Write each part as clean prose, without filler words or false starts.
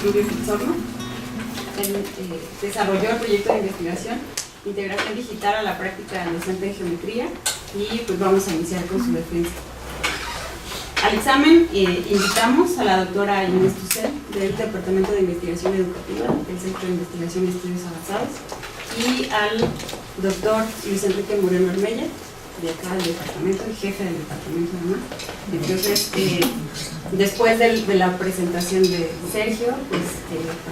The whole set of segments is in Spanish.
Rubio Pizzorno. Él desarrolló el proyecto de investigación Integración Digital a la Práctica Docente de Geometría y pues vamos a iniciar con su defensa. Al examen invitamos a la doctora Inés Tucel del Departamento de Investigación Educativa del Centro de Investigación y Estudios Avanzados y al doctor Luis Enrique Moreno Armella de acá del departamento, el jefe del departamento además. Entonces, después de la presentación de Sergio, pues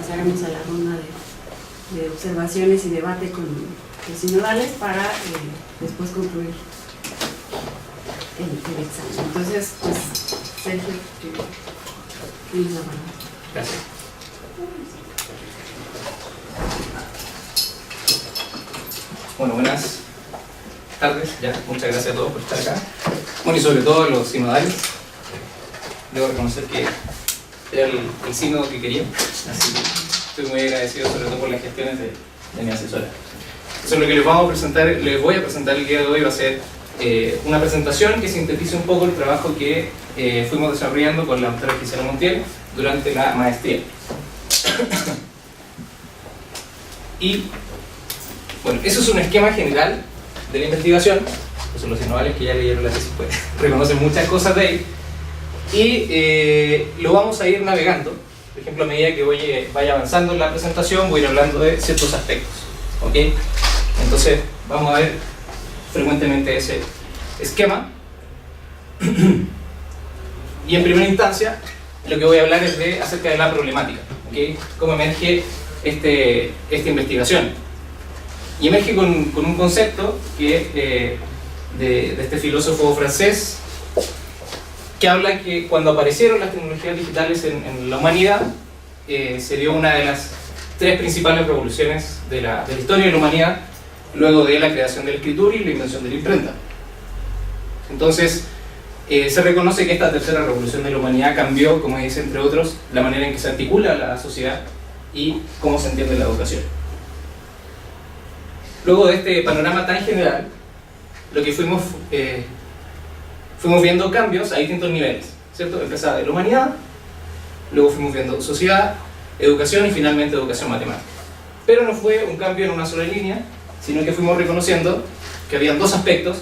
pasaremos a la ronda de observaciones y debate con los sinodales para después concluir el examen. Entonces, pues, Sergio, tienes la palabra. Gracias. Bueno, buenas tardes, ya, muchas gracias a todos por estar acá. Bueno, y sobre todo a los sinodales. Debo reconocer que era el sínodo que quería, así que estoy muy agradecido sobre todo por las gestiones de mi asesora. Entonces lo que les voy a presentar el día de hoy va a ser una presentación que sintetiza un poco el trabajo que fuimos desarrollando con la doctora Gisela Montiel durante la maestría. Y bueno, eso es un esquema general de la investigación. Pues los sinodales que ya leyeron la tesis pues reconocen muchas cosas de ahí. Y lo vamos a ir navegando. Por ejemplo, a medida que vaya avanzando en la presentación, voy a ir hablando de ciertos aspectos. ¿Ok? Entonces, vamos a ver frecuentemente ese esquema. Y en primera instancia, lo que voy a hablar es acerca de la problemática. ¿Ok? Cómo emerge esta investigación. Y emerge con un concepto que, de este filósofo francés, que habla que cuando aparecieron las tecnologías digitales en la humanidad, se dio una de las tres principales revoluciones de la historia de la humanidad, luego de la creación de la escritura y la invención de la imprenta. Entonces, se reconoce que esta tercera revolución de la humanidad cambió, como dice, entre otros, la manera en que se articula la sociedad y cómo se entiende la educación. Luego de este panorama tan general, lo que fuimos viendo cambios a distintos niveles, ¿cierto? Empezaba de la humanidad, luego fuimos viendo sociedad, educación y finalmente educación matemática. Pero no fue un cambio en una sola línea, sino que fuimos reconociendo que habían dos aspectos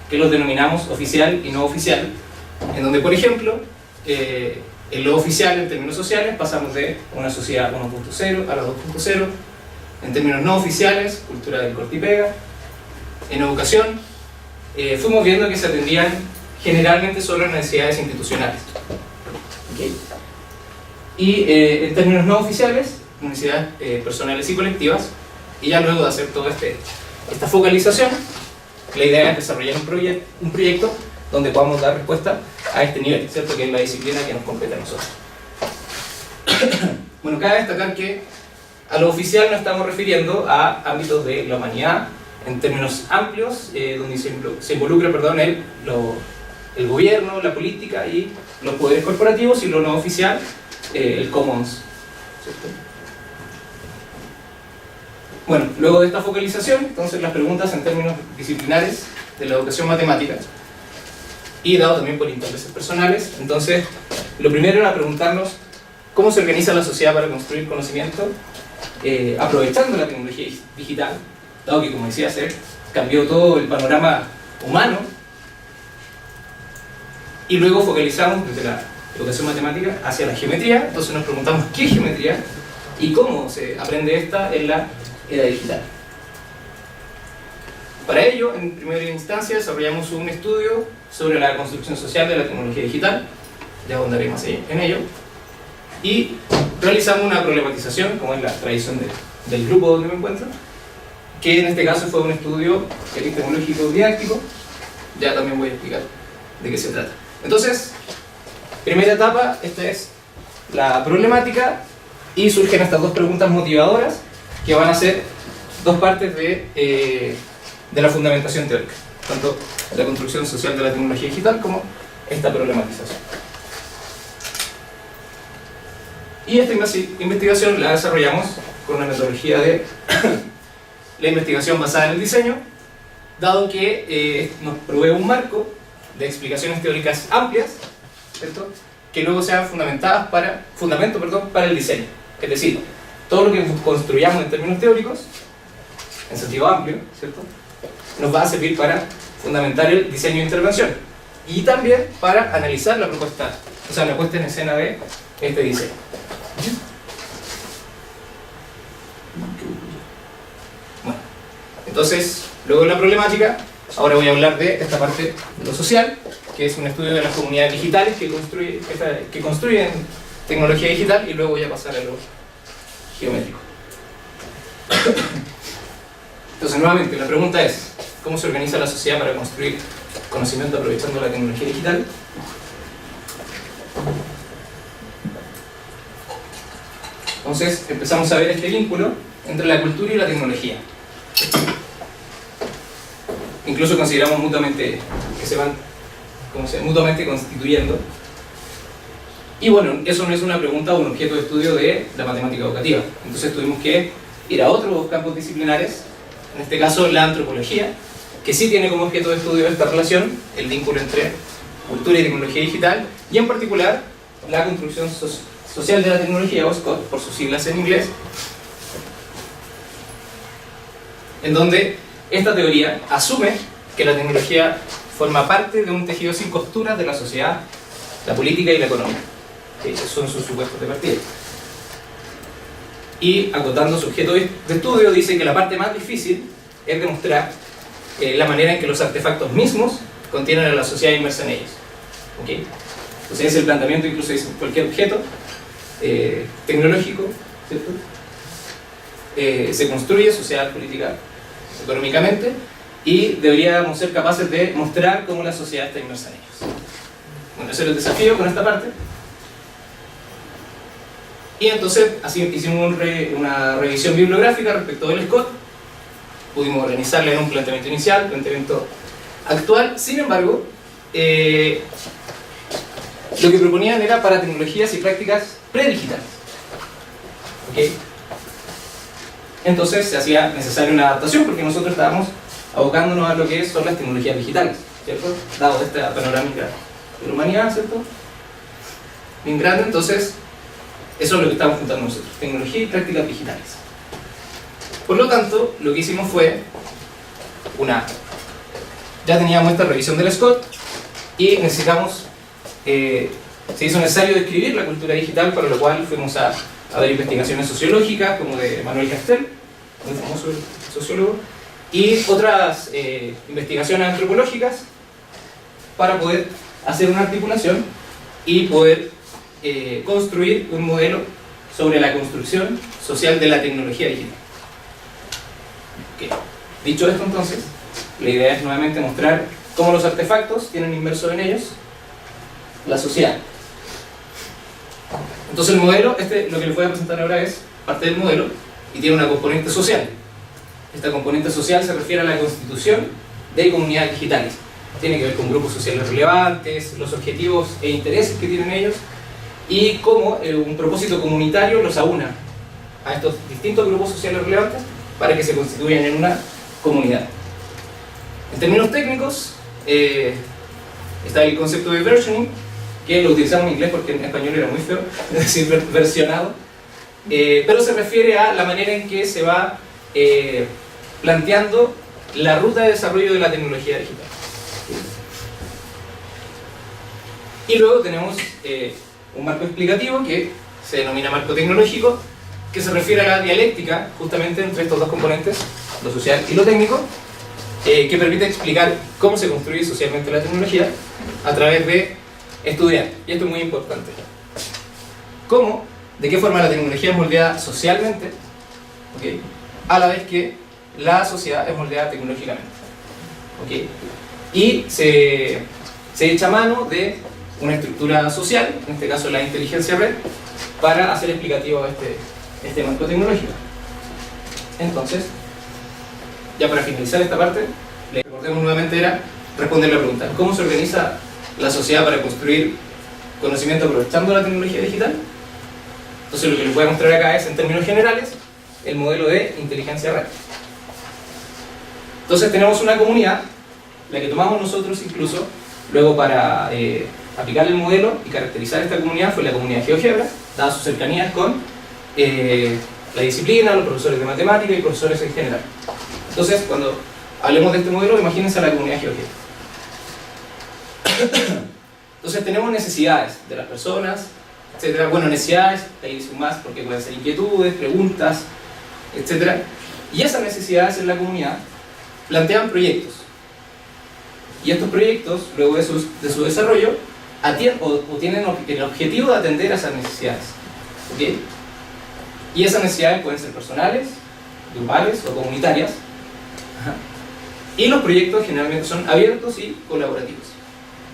que los denominamos oficial y no oficial, en donde, por ejemplo, en lo oficial en términos sociales pasamos de una sociedad 1.0 a la 2.0, en términos no oficiales, cultura del corte y pega. En educación, fuimos viendo que se atendían generalmente solo necesidades institucionales. ¿Okay? Y en términos no oficiales, necesidades personales y colectivas. Y ya luego de hacer toda esta focalización, la idea es desarrollar un proyecto donde podamos dar respuesta a este nivel, ¿cierto? Que es la disciplina que nos compete a nosotros. Bueno, cabe destacar que a lo oficial nos estamos refiriendo a ámbitos de la humanidad en términos amplios, donde se involucra el gobierno, la política y los poderes corporativos, y lo no oficial, el commons, ¿cierto? Bueno, luego de esta focalización, entonces las preguntas en términos disciplinares de la educación matemática, y dado también por intereses personales, entonces lo primero era preguntarnos cómo se organiza la sociedad para construir conocimiento, aprovechando la tecnología digital, dado que, como decía Ser, cambió todo el panorama humano. Y luego focalizamos desde la educación matemática hacia la geometría. Entonces nos preguntamos qué es geometría y cómo se aprende esta en la era digital. Para ello, en primera instancia, desarrollamos un estudio sobre la construcción social de la tecnología digital, ya ahondaremos en ello, y realizamos una problematización, como es la tradición del grupo donde me encuentro, que en este caso fue un estudio epistemológico didáctico. Ya también voy a explicar de qué se trata. Entonces, primera etapa, esta es la problemática, y surgen estas dos preguntas motivadoras que van a ser dos partes de la fundamentación teórica, tanto la construcción social de la tecnología digital como esta problematización. Y esta investigación la desarrollamos con una metodología de la investigación basada en el diseño, dado que nos provee un marco de explicaciones teóricas amplias, ¿cierto?, que luego sean fundamento para el diseño. Es decir, todo lo que construyamos en términos teóricos, en sentido amplio, ¿cierto?, nos va a servir para fundamentar el diseño de intervención y también para analizar la propuesta, o sea, la puesta en escena de este diseño. Bueno, entonces, luego de la problemática, ahora voy a hablar de esta parte de lo social, que es un estudio de las comunidades digitales que construyen tecnología digital, y luego voy a pasar a lo geométrico. Entonces, nuevamente, la pregunta es: ¿cómo se organiza la sociedad para construir conocimiento aprovechando la tecnología digital? Entonces, empezamos a ver este vínculo entre la cultura y la tecnología. Incluso consideramos mutuamente que se van mutuamente constituyendo. Y bueno, eso no es una pregunta o un objeto de estudio de la matemática educativa. Entonces tuvimos que ir a otros campos disciplinares, en este caso la antropología, que sí tiene como objeto de estudio esta relación, el vínculo entre cultura y tecnología digital, y en particular la construcción social de la tecnología, o SCOT, por sus siglas en inglés, en donde esta teoría asume que la tecnología forma parte de un tejido sin costuras de la sociedad, la política y la economía. Esos son sus supuestos de partida. Y, acotando su objeto de estudio, dice que la parte más difícil es demostrar la manera en que los artefactos mismos contienen a la sociedad inmersa en ellos. ¿Okay? Entonces, es el planteamiento, incluso dice cualquier objeto tecnológico, ¿cierto? Se construye social, política, económicamente, y deberíamos ser capaces de mostrar cómo la sociedad está inmersa en ellos. Bueno, ese era el desafío con esta parte. Y entonces así hicimos una revisión bibliográfica respecto del SCOT. Pudimos organizarla en un planteamiento inicial, planteamiento actual. Sin embargo, lo que proponían era para tecnologías y prácticas predigitales. ¿Okay? Entonces se hacía necesaria una adaptación, porque nosotros estábamos abocándonos a lo que son las tecnologías digitales, ¿cierto? Dado esta panorámica de la humanidad, ¿cierto? Bien grande, entonces eso es lo que estamos juntando nosotros, tecnología y prácticas digitales. Por lo tanto, lo que hicimos fue ya teníamos esta revisión del SCOT y necesitamos, se hizo necesario describir la cultura digital, para lo cual fuimos a ver investigaciones sociológicas como de Manuel Castel, muy famoso sociólogo, y otras investigaciones antropológicas para poder hacer una articulación y poder construir un modelo sobre la construcción social de la tecnología digital. Okay. Dicho esto, entonces, la idea es nuevamente mostrar cómo los artefactos tienen inmerso en ellos la sociedad. Entonces el modelo, lo que les voy a presentar ahora es parte del modelo y tiene una componente social. Esta componente social se refiere a la constitución de comunidades digitales. Tiene que ver con grupos sociales relevantes, los objetivos e intereses que tienen ellos, y cómo un propósito comunitario los aúna a estos distintos grupos sociales relevantes para que se constituyan en una comunidad. En términos técnicos, está el concepto de versioning, que lo utilizamos en inglés porque en español era muy feo, es decir, versionado, pero se refiere a la manera en que se va planteando la ruta de desarrollo de la tecnología digital. Y luego tenemos un marco explicativo que se denomina marco tecnológico, que se refiere a la dialéctica justamente entre estos dos componentes, lo social y lo técnico, que permite explicar cómo se construye socialmente la tecnología a través de estudiar, y esto es muy importante, de qué forma la tecnología es moldeada socialmente, ¿okay?, a la vez que la sociedad es moldeada tecnológicamente, ¿okay?, y se echa mano de una estructura social, en este caso la inteligencia red, para hacer explicativo este marco tecnológico. Entonces, ya para finalizar esta parte, recordemos nuevamente, era responder la pregunta: ¿cómo se organiza la sociedad para construir conocimiento aprovechando la tecnología digital? Entonces lo que les voy a mostrar acá es, en términos generales, el modelo de inteligencia red. Entonces tenemos una comunidad, la que tomamos nosotros incluso, luego para aplicar el modelo y caracterizar esta comunidad fue la comunidad GeoGebra, dadas sus cercanías con la disciplina, los profesores de matemática y profesores en general. Entonces, cuando hablemos de este modelo, imagínense a la comunidad georgiana. Entonces tenemos necesidades de las personas, etcétera. Bueno, necesidades, ahí son más porque pueden ser inquietudes, preguntas, etcétera. Y esas necesidades en la comunidad plantean proyectos. Y estos proyectos, luego de su desarrollo, tienen el objetivo de atender a esas necesidades. ¿Okay? Y esas necesidades pueden ser personales, grupales o comunitarias. Ajá. Y los proyectos generalmente son abiertos y colaborativos.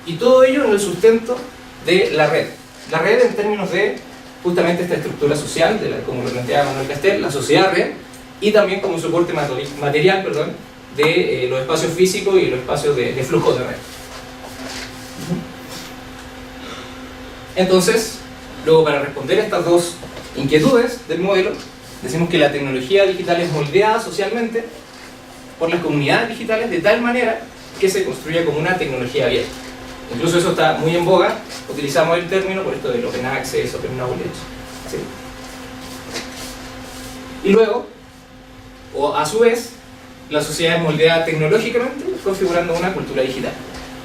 Y todo ello en el sustento de la red. La red en términos de justamente esta estructura social, como lo planteaba Manuel Castel, la sociedad red, y también como soporte material, de los espacios físicos y los espacios de flujo de red. Entonces, luego para responder a estas dos inquietudes del modelo, decimos que la tecnología digital es moldeada socialmente por las comunidades digitales de tal manera que se construye como una tecnología abierta. Incluso eso está muy en boga, utilizamos el término por esto del Open Access, Open Knowledge. ¿Sí? Y luego, o a su vez, la sociedad es moldeada tecnológicamente configurando una cultura digital,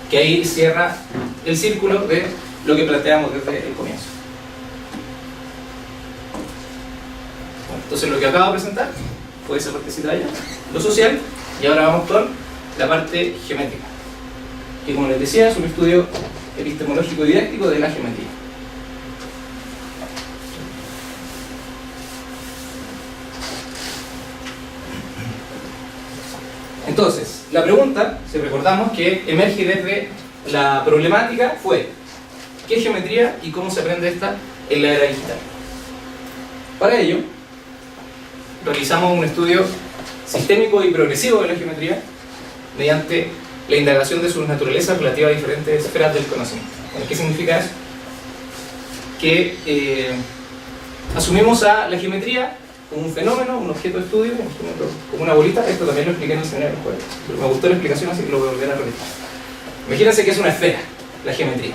que ahí cierra el círculo de lo que planteamos desde el comienzo. Bueno, entonces lo que acabo de presentar fue esa partecita de allá, lo social, y ahora vamos con la parte geométrica, que como les decía es un estudio epistemológico y didáctico de la geometría. Entonces, la pregunta, si recordamos, que emerge desde la problemática fue ¿qué es geometría y cómo se aprende esta en la era digital? Para ello, realizamos un estudio sistémico y progresivo de la geometría mediante la indagación de sus naturalezas relativa a diferentes esferas del conocimiento. Bueno, ¿qué significa eso? Que asumimos a la geometría como un fenómeno, un objeto de estudio, como una bolita. Esto también lo expliqué en el seminario, pero me gustó la explicación, así que lo voy a volver a repetir. Imagínense que es una esfera, la geometría.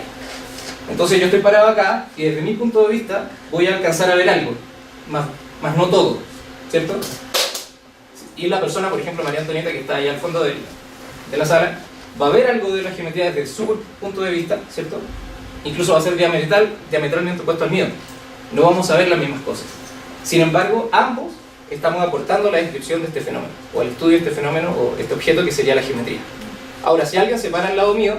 Entonces yo estoy parado acá y desde mi punto de vista voy a alcanzar a ver algo, más no todo, ¿cierto? Y la persona, por ejemplo María Antonieta, que está ahí al fondo de la sala, va a ver algo de la geometría desde su punto de vista, ¿cierto? Incluso va a ser diametralmente opuesto al mío. No vamos a ver las mismas cosas. Sin embargo, ambos estamos aportando la descripción de este fenómeno, o el estudio de este fenómeno, o este objeto que sería la geometría. Ahora, si alguien se para al lado mío,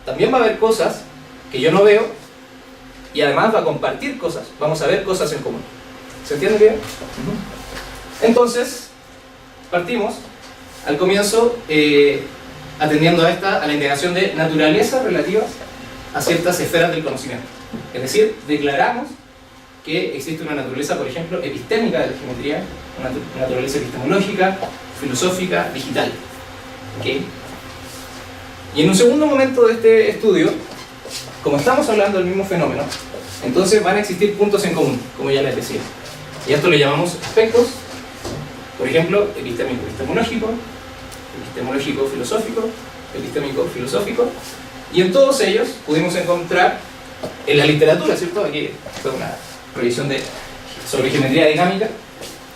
también va a ver cosas que yo no veo, y además va a compartir cosas, vamos a ver cosas en común. ¿Se entiende bien? Entonces, partimos al comienzo atendiendo a la integración de naturalezas relativas a ciertas esferas del conocimiento. Es decir, declaramos que existe una naturaleza, por ejemplo, epistémica de la geometría, una naturaleza epistemológica, filosófica, digital. ¿Okay? Y en un segundo momento de este estudio, como estamos hablando del mismo fenómeno, entonces van a existir puntos en común, como ya les decía. Y a esto le llamamos aspectos, por ejemplo, epistémico-epistemológico, epistemológico-filosófico, epistémico-filosófico, y en todos ellos pudimos encontrar en la literatura, ¿cierto? Aquí fue una revisión sobre geometría dinámica,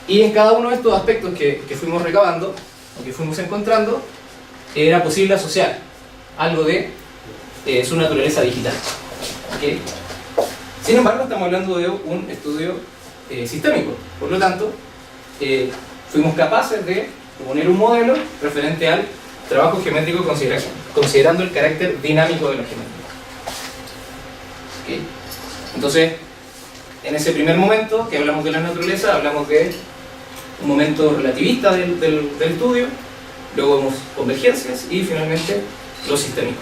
y en cada uno de estos aspectos que fuimos recabando, o que fuimos encontrando, era posible asociar algo de su naturaleza digital. ¿Okay? Sin embargo, estamos hablando de un estudio sistémico, por lo tanto, fuimos capaces de proponer un modelo referente al trabajo geométrico considerando el carácter dinámico de la geometría. ¿Okay? Entonces, en ese primer momento que hablamos de la naturaleza, hablamos de un momento relativista del estudio, luego vemos convergencias y finalmente lo sistémico.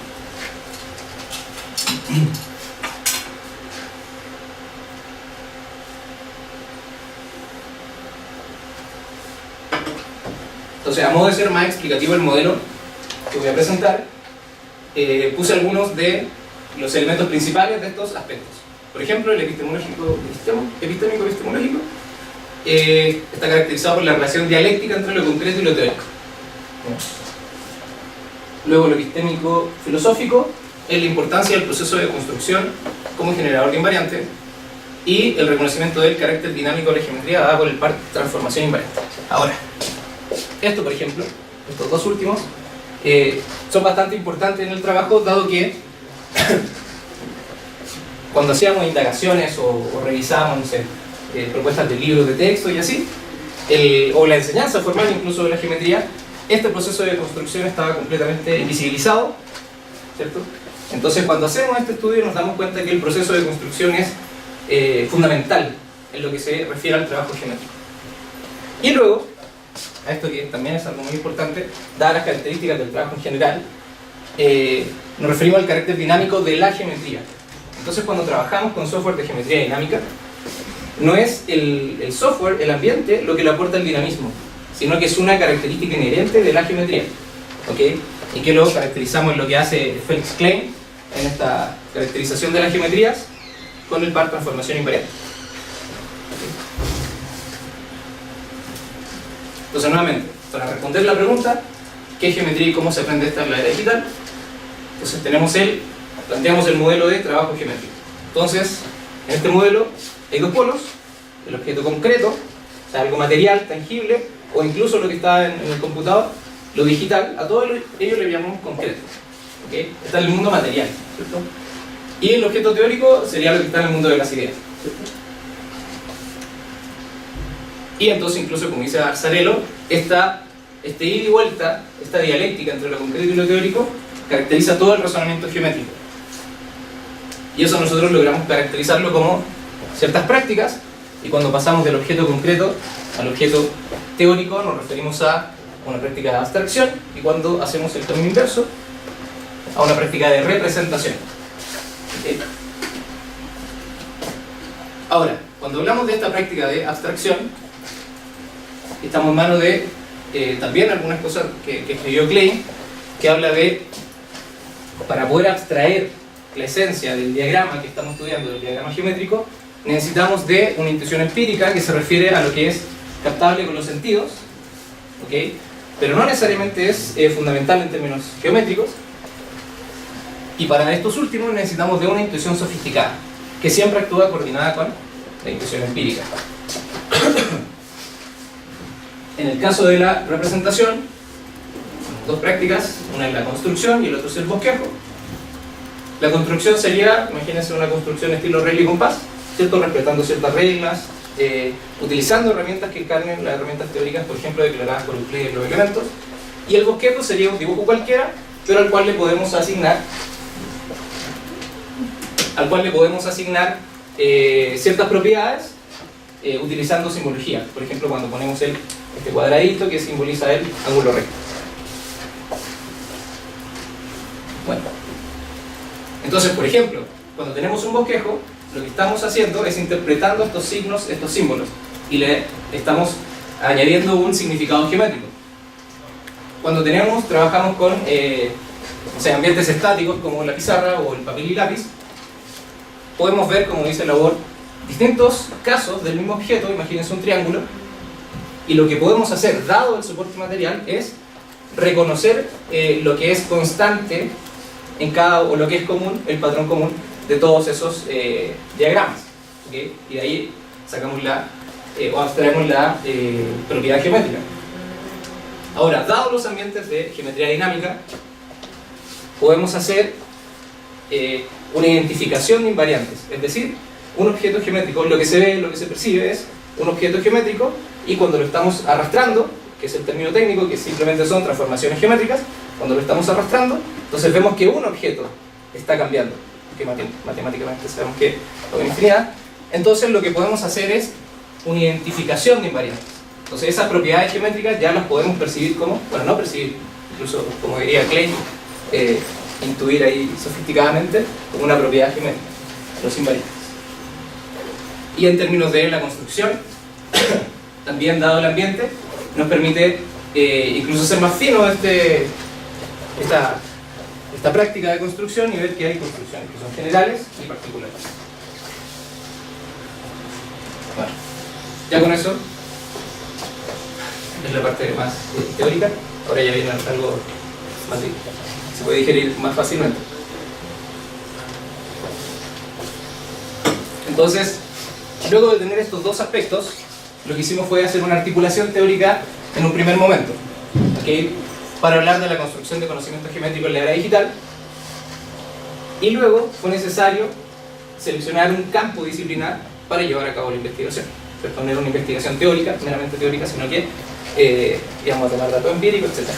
Entonces, a modo de ser más explicativo el modelo que voy a presentar, puse algunos de los elementos principales de estos aspectos. Por ejemplo, el epistémico-epistemológico está caracterizado por la relación dialéctica entre lo concreto y lo teórico. Luego, lo epistémico-filosófico es la importancia del proceso de construcción como generador de invariantes. y el reconocimiento del carácter dinámico de la geometría dada por el par transformación invariante. Ahora, esto por ejemplo, estos dos últimos, son bastante importantes en el trabajo, dado que cuando hacíamos indagaciones o revisábamos, no sé, propuestas de libros de texto y así, o la enseñanza formal incluso de la geometría, este proceso de construcción estaba completamente invisibilizado, ¿cierto? Entonces cuando hacemos este estudio nos damos cuenta que el proceso de construcción es fundamental en lo que se refiere al trabajo geométrico. Y luego, a esto que también es algo muy importante, dadas las características del trabajo en general, nos referimos al carácter dinámico de la geometría. Entonces cuando trabajamos con software de geometría dinámica, no es el software, el ambiente, lo que le aporta el dinamismo, sino que es una característica inherente de la geometría, ¿ok? Y que lo caracterizamos en lo que hace Felix Klein, en esta caracterización de las geometrías, con el par transformación invariante. Entonces, nuevamente, para responder la pregunta, ¿qué es geometría y cómo se aprende esta en la era digital? Entonces, planteamos el modelo de trabajo geométrico. Entonces, en este modelo hay dos polos: el objeto concreto, o sea, algo material, tangible, o incluso lo que está en el computador, lo digital. A todo ello le llamamos concreto, ¿okay? Está en el mundo material, ¿cierto? Y el objeto teórico sería lo que está en el mundo de las ideas, ¿cierto? Y entonces, incluso como dice Arzarello, este ida y vuelta, esta dialéctica entre lo concreto y lo teórico, caracteriza todo el razonamiento geométrico. Y eso nosotros logramos caracterizarlo como ciertas prácticas, y cuando pasamos del objeto concreto al objeto teórico nos referimos a una práctica de abstracción, y cuando hacemos el término inverso, a una práctica de representación. ¿Okay? Ahora, cuando hablamos de esta práctica de abstracción, estamos en manos de también algunas cosas que escribió Klein, que habla de, para poder abstraer la esencia del diagrama que estamos estudiando, del diagrama geométrico, necesitamos de una intuición empírica que se refiere a lo que es captable con los sentidos, ¿okay? Pero no necesariamente es fundamental en términos geométricos, y para estos últimos necesitamos de una intuición sofisticada, que siempre actúa coordinada con la intuición empírica. En el caso de la representación, dos prácticas, una es la construcción y el otro es el bosquejo. La construcción sería, imagínense una construcción estilo regla y compás, ¿cierto? Respetando ciertas reglas, utilizando herramientas que encarnen las herramientas teóricas, por ejemplo, declaradas por Euclides en los elementos. Y el bosquejo sería un dibujo cualquiera, pero al cual le podemos asignar ciertas propiedades utilizando simbología. Por ejemplo, cuando ponemos este cuadradito que simboliza el ángulo recto. Bueno, entonces, por ejemplo, cuando tenemos un bosquejo, lo que estamos haciendo es interpretando estos signos, estos símbolos, y le estamos añadiendo un significado geométrico. Cuando trabajamos con ambientes estáticos como la pizarra o el papel y lápiz, podemos ver, como dice el autor, distintos casos del mismo objeto. Imagínense un triángulo, y lo que podemos hacer, dado el soporte material, es reconocer lo que es constante en o lo que es común, el patrón común de todos esos diagramas, ¿okay? Y de ahí sacamos o abstraemos la propiedad geométrica. Ahora, dados los ambientes de geometría dinámica, podemos hacer una identificación de invariantes, es decir, un objeto geométrico, lo que se ve, lo que se percibe es un objeto geométrico, y cuando lo estamos arrastrando, que es el término técnico, que simplemente son transformaciones geométricas, cuando lo estamos arrastrando, entonces vemos que un objeto está cambiando, que matemáticamente sabemos que hay una infinidad. Entonces lo que podemos hacer es una identificación de invariantes. Entonces esas propiedades geométricas ya las podemos percibir como, bueno, no percibir, incluso como diría Klein, intuir ahí sofisticadamente como una propiedad geométrica, los invariantes. Y en términos de la construcción, también dado el ambiente, nos permite incluso ser más fino esta práctica de construcción, y ver que hay construcciones que son generales y particulares. Bueno, ya con eso es la parte más teórica. Ahora ya viene algo más se puede digerir más fácilmente. Entonces, Luego de tener estos dos aspectos, lo que hicimos fue hacer una articulación teórica en un primer momento, ¿okay? Para hablar de la construcción de conocimiento geométrico en la era digital, y luego fue necesario seleccionar un campo disciplinar para llevar a cabo la investigación. ¿Cierto? No era una investigación teórica, meramente teórica, sino que íbamos a tomar datos empíricos, etc.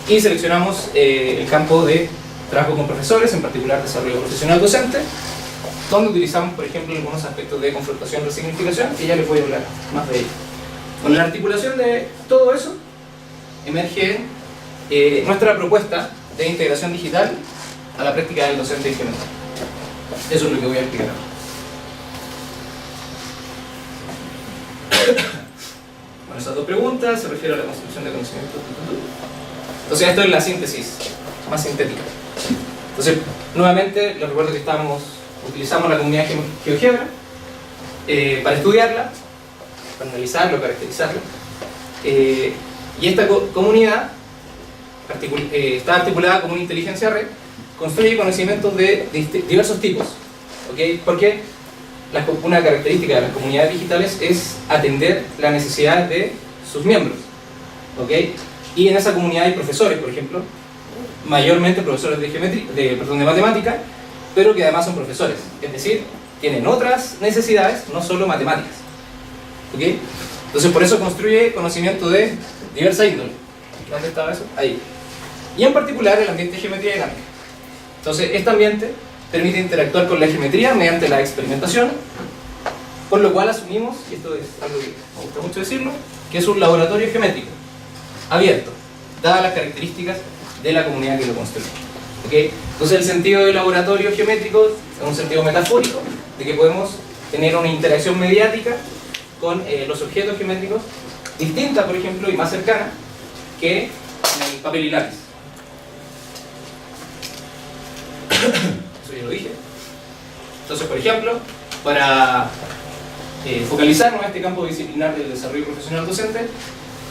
Y seleccionamos el campo de trabajo con profesores, en particular desarrollo profesional docente, donde utilizamos, por ejemplo, algunos aspectos de confrontación de significación, que ya les voy a hablar más de ello. Con la articulación de todo eso, emerge nuestra propuesta de integración digital a la práctica del docente en geometría. Eso es lo que voy a explicar ahora. Bueno, esas dos preguntas se refieren a la construcción de conocimiento. Entonces, esto es la síntesis más sintética. Entonces, nuevamente, les recuerdo que utilizamos la comunidad GeoGebra para estudiarla, para analizarla, caracterizarla. Y esta comunidad está articulada como una inteligencia red, construye conocimientos de diversos tipos. ¿Okay? Porque una característica de las comunidades digitales es atender las necesidades de sus miembros. ¿Okay? Y en esa comunidad hay profesores, por ejemplo, mayormente profesores de matemática, pero que además son profesores, es decir, tienen otras necesidades, no solo matemáticas. ¿Okay? Entonces por eso construye conocimiento de diversa índole. ¿Dónde estaba eso? Ahí. Y en particular el ambiente de geometría dinámica. Entonces este ambiente permite interactuar con la geometría mediante la experimentación, por lo cual asumimos, y esto es algo que me gusta mucho decirlo, que es un laboratorio geométrico abierto, dadas las características de la comunidad que lo construye. ¿Okay? Entonces el sentido del laboratorio geométrico es un sentido metafórico, de que podemos tener una interacción mediática con los objetos geométricos, distinta, por ejemplo, y más cercana que en el papel y lápiz. Eso ya lo dije. Entonces, por ejemplo, para focalizarnos en este campo disciplinar del desarrollo profesional docente,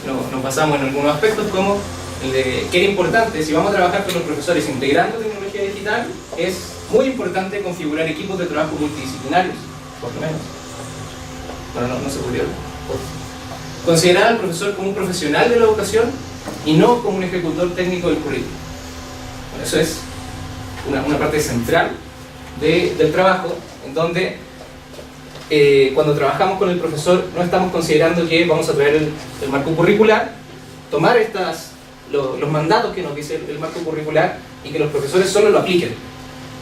nos basamos en algunos aspectos como el de que era importante, si vamos a trabajar con los profesores integrando tecnología digital, es muy importante configurar equipos de trabajo multidisciplinarios, por lo menos. Bueno, no se ocurrió. Considerar al profesor como un profesional de la educación y no como un ejecutor técnico del currículum. Bueno, eso es una parte central del trabajo, en donde cuando trabajamos con el profesor no estamos considerando que vamos a traer el marco curricular, tomar los mandatos que nos dice el marco curricular y que los profesores solo lo apliquen,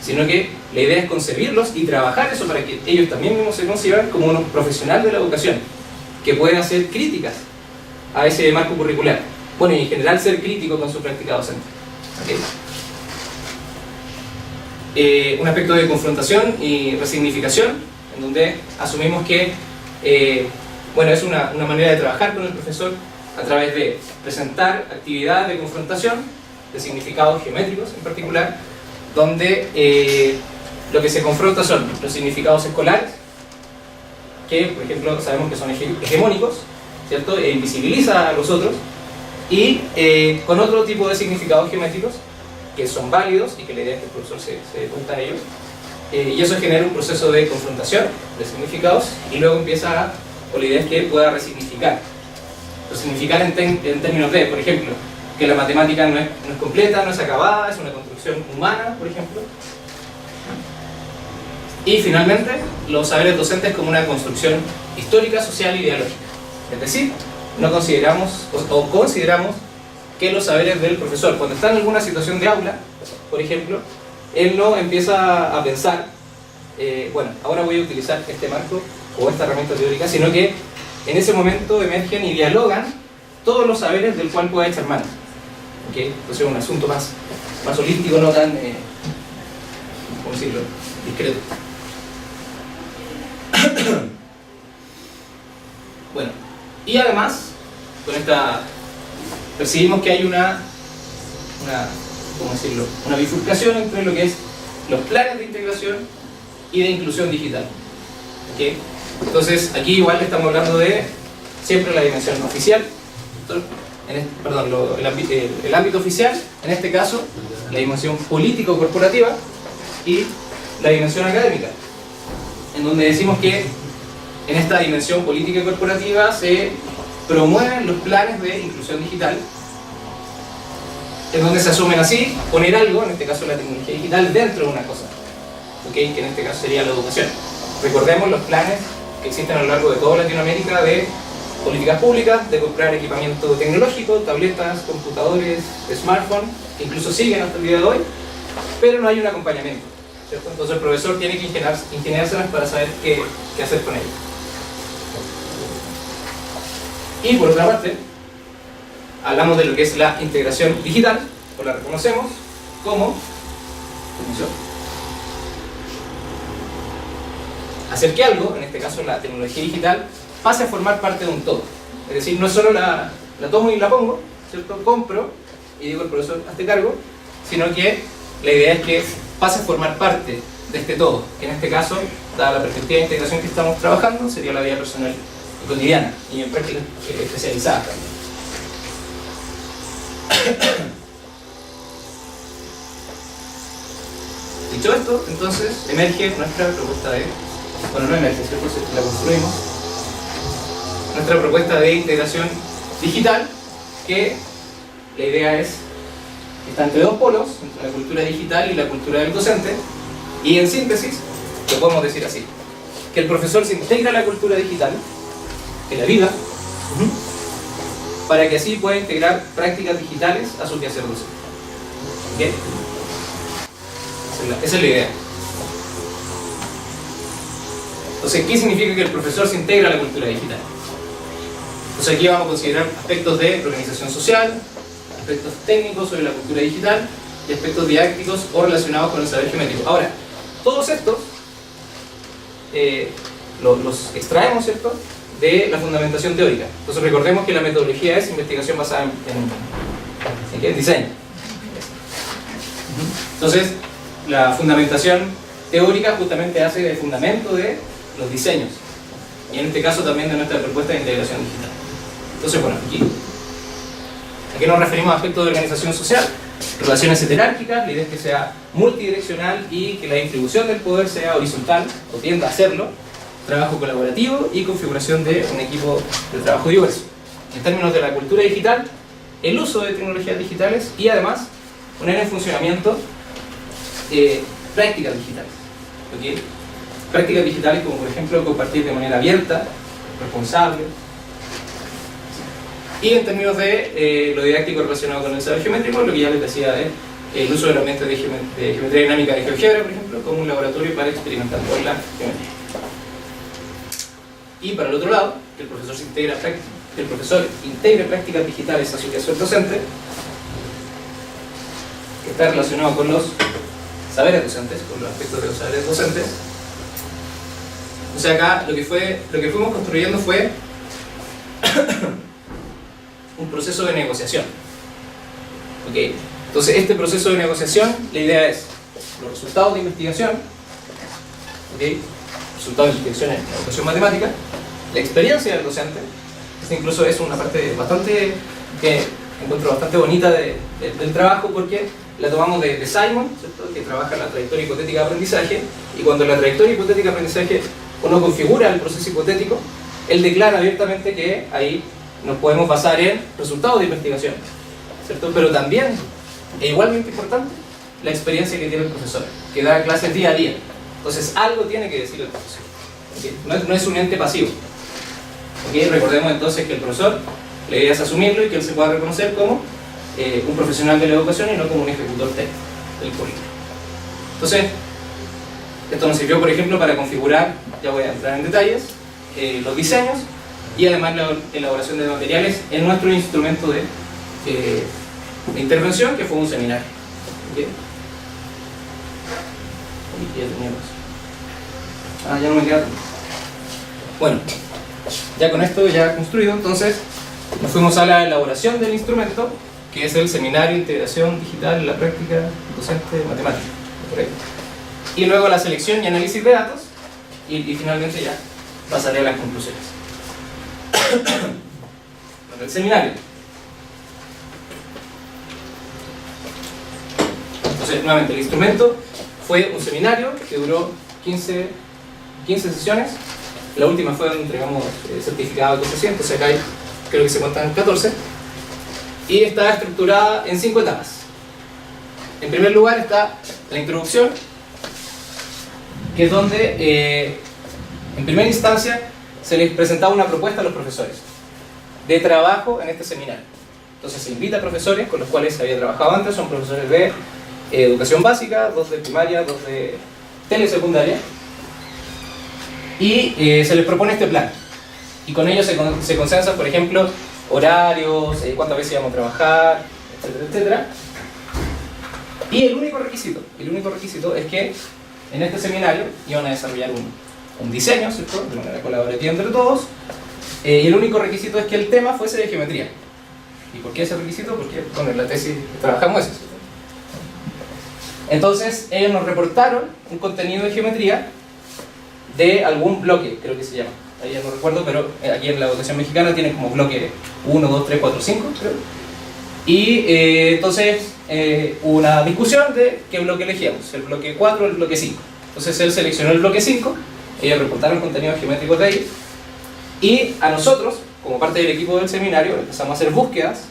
sino que la idea es concebirlos y trabajar eso para que ellos también mismos se consideren como un profesional de la educación, que pueden hacer críticas a ese marco curricular. Bueno, y en general ser crítico con su práctica docente. ¿Okay? Un aspecto de confrontación y resignificación, en donde asumimos que bueno, es una manera de trabajar con el profesor a través de presentar actividades de confrontación, de significados geométricos en particular, donde lo que se confronta son los significados escolares, que por ejemplo sabemos que son hegemónicos, ¿cierto? E invisibiliza a los otros, y con otro tipo de significados geométricos que son válidos y que la idea es que el profesor se dé cuenta de ellos, y eso genera un proceso de confrontación de significados, y luego empieza con la idea es que pueda resignificar. Resignificar en términos de, por ejemplo, que la matemática no es completa, no es acabada, es una construcción humana, por ejemplo. Y finalmente, los saberes docentes como una construcción histórica, social y ideológica. Es decir, no consideramos o consideramos que los saberes del profesor, cuando está en alguna situación de aula, por ejemplo, él no empieza a pensar, bueno, ahora voy a utilizar este marco o esta herramienta teórica, sino que en ese momento emergen y dialogan todos los saberes del cual pueda echar mano. ¿Okay? Entonces es un asunto más holístico, no tan, ¿cómo decirlo?, discreto. Bueno, y además, con esta, percibimos que hay ¿cómo decirlo?, una bifurcación entre lo que es los planes de integración y de inclusión digital. ¿Okay? Entonces, aquí igual estamos hablando de siempre la dimensión oficial, el ámbito oficial, en este caso, la dimensión político-corporativa y la dimensión académica, en donde decimos que en esta dimensión política y corporativa se promueven los planes de inclusión digital, en donde se asumen así poner algo, en este caso la tecnología digital, dentro de una cosa, ¿okay? Que en este caso sería la educación. Recordemos los planes que existen a lo largo de toda Latinoamérica de políticas públicas, de comprar equipamiento tecnológico, tabletas, computadores, smartphones, que incluso siguen hasta el día de hoy, pero no hay un acompañamiento, ¿cierto? Entonces el profesor tiene que ingeniárselas para saber qué hacer con ellas. Y por otra parte, hablamos de lo que es la integración digital, o la reconocemos como hacer que algo, en este caso la tecnología digital, pase a formar parte de un todo. Es decir, no es solo la tomo y la pongo, ¿cierto? Compro y digo al profesor, hazte cargo, sino que la idea es que pase a formar parte de este todo, que en este caso, dada la perspectiva de integración que estamos trabajando, sería la vida personal y cotidiana, y en prácticas especializadas también. Dicho esto, entonces emerge nuestra propuesta de, bueno, no emerge, ¿cierto? La construimos, nuestra propuesta de integración digital, que la idea es que está entre dos polos, entre la cultura digital y la cultura del docente, y en síntesis, lo podemos decir así, que el profesor se integra a la cultura digital, en la vida, para que así pueda integrar prácticas digitales a su quehacer docente. ¿Okay? Esa es la idea. Entonces, ¿qué significa que el profesor se integra a la cultura digital? Entonces aquí vamos a considerar aspectos de organización social, aspectos técnicos sobre la cultura digital y aspectos didácticos o relacionados con el saber geométrico. Ahora, todos estos los extraemos, ¿cierto?, de la fundamentación teórica. Entonces recordemos que la metodología es investigación basada en diseño. Entonces, la fundamentación teórica justamente hace de fundamento de los diseños, y en este caso también de nuestra propuesta de integración digital. Entonces, bueno, aquí nos referimos a aspectos de organización social, relaciones heterárquicas, la idea es que sea multidireccional y que la distribución del poder sea horizontal, o tienda a hacerlo, trabajo colaborativo y configuración de un equipo de trabajo diverso. En términos de la cultura digital, el uso de tecnologías digitales y además poner en funcionamiento prácticas digitales. ¿Okay? Prácticas digitales como por ejemplo compartir de manera abierta, responsable. Y en términos de lo didáctico relacionado con el saber geométrico, lo que ya les decía es el uso de herramientas de geometría dinámica de GeoGebra, por ejemplo, como un laboratorio para experimentar con la geometría. Y para el otro lado, que el profesor integre prácticas digitales a su quehacer docente, que está relacionado con los saberes docentes, con los aspectos de los saberes docentes. O sea, acá lo que fuimos construyendo fue un proceso de negociación. ¿Okay? Entonces, este proceso de negociación, la idea es los resultados de investigación, ¿okay? Resultados de investigación en la educación matemática, la experiencia del docente. Esta incluso es una parte bastante, que encuentro bastante bonita del trabajo, porque la tomamos de Simon, ¿cierto?, que trabaja la trayectoria hipotética de aprendizaje, y cuando la trayectoria hipotética de aprendizaje uno configura el proceso hipotético, él declara abiertamente que ahí nos podemos basar en resultados de investigación, ¿cierto? Pero también, e igualmente importante, la experiencia que tiene el profesor, que da clases día a día. Entonces algo tiene que decir el profesor, ¿okay? No es un ente pasivo, ¿okay? Recordemos entonces que el profesor, la idea es asumirlo y que él se pueda reconocer como un profesional de la educación y no como un ejecutor técnico del currículo. Entonces, esto nos sirvió, por ejemplo, para configurar, ya voy a entrar en detalles, los diseños y además la elaboración de materiales en nuestro instrumento de intervención, que fue un seminario. ¿Okay? Ya no me queda. Bueno, ya con esto ya construido, entonces nos fuimos a la elaboración del instrumento, que es el Seminario de Integración Digital en la Práctica Docente Matemática. ¿Correcto? Y luego la selección y análisis de datos, y finalmente ya pasaré a las conclusiones. El seminario. Entonces, nuevamente, el instrumento fue un seminario que duró 15 sesiones, La última fue donde entregamos certificado de concesión, entonces acá hay, creo que se cuentan 14. Y está estructurada en 5 etapas. En primer lugar está la introducción, que es donde en primera instancia se les presentaba una propuesta a los profesores de trabajo en este seminario. Entonces se invita a profesores con los cuales se había trabajado antes, son profesores de educación básica, 2 de primaria, 2 de telesecundaria, y se les propone este plan. Y con ellos se consensan, por ejemplo, horarios, cuántas veces íbamos a trabajar, etcétera, etcétera. Y el único requisito es que en este seminario iban a desarrollar un diseño, ¿cierto?, de manera colaborativa entre todos, y el único requisito es que el tema fuese de geometría. ¿Y por qué ese requisito? Porque bueno, en la tesis trabajamos eso. Entonces ellos nos reportaron un contenido de geometría de algún bloque, creo que se llama. Ahí ya no recuerdo, pero aquí en la educación mexicana tienen como bloque 1, 2, 3, 4, 5, creo. Y entonces hubo una discusión de qué bloque elegíamos, el bloque 4 o el bloque 5. Entonces él seleccionó el bloque 5, ellos reportaron contenidos geométricos de ahí, y a nosotros, como parte del equipo del seminario, empezamos a hacer búsquedas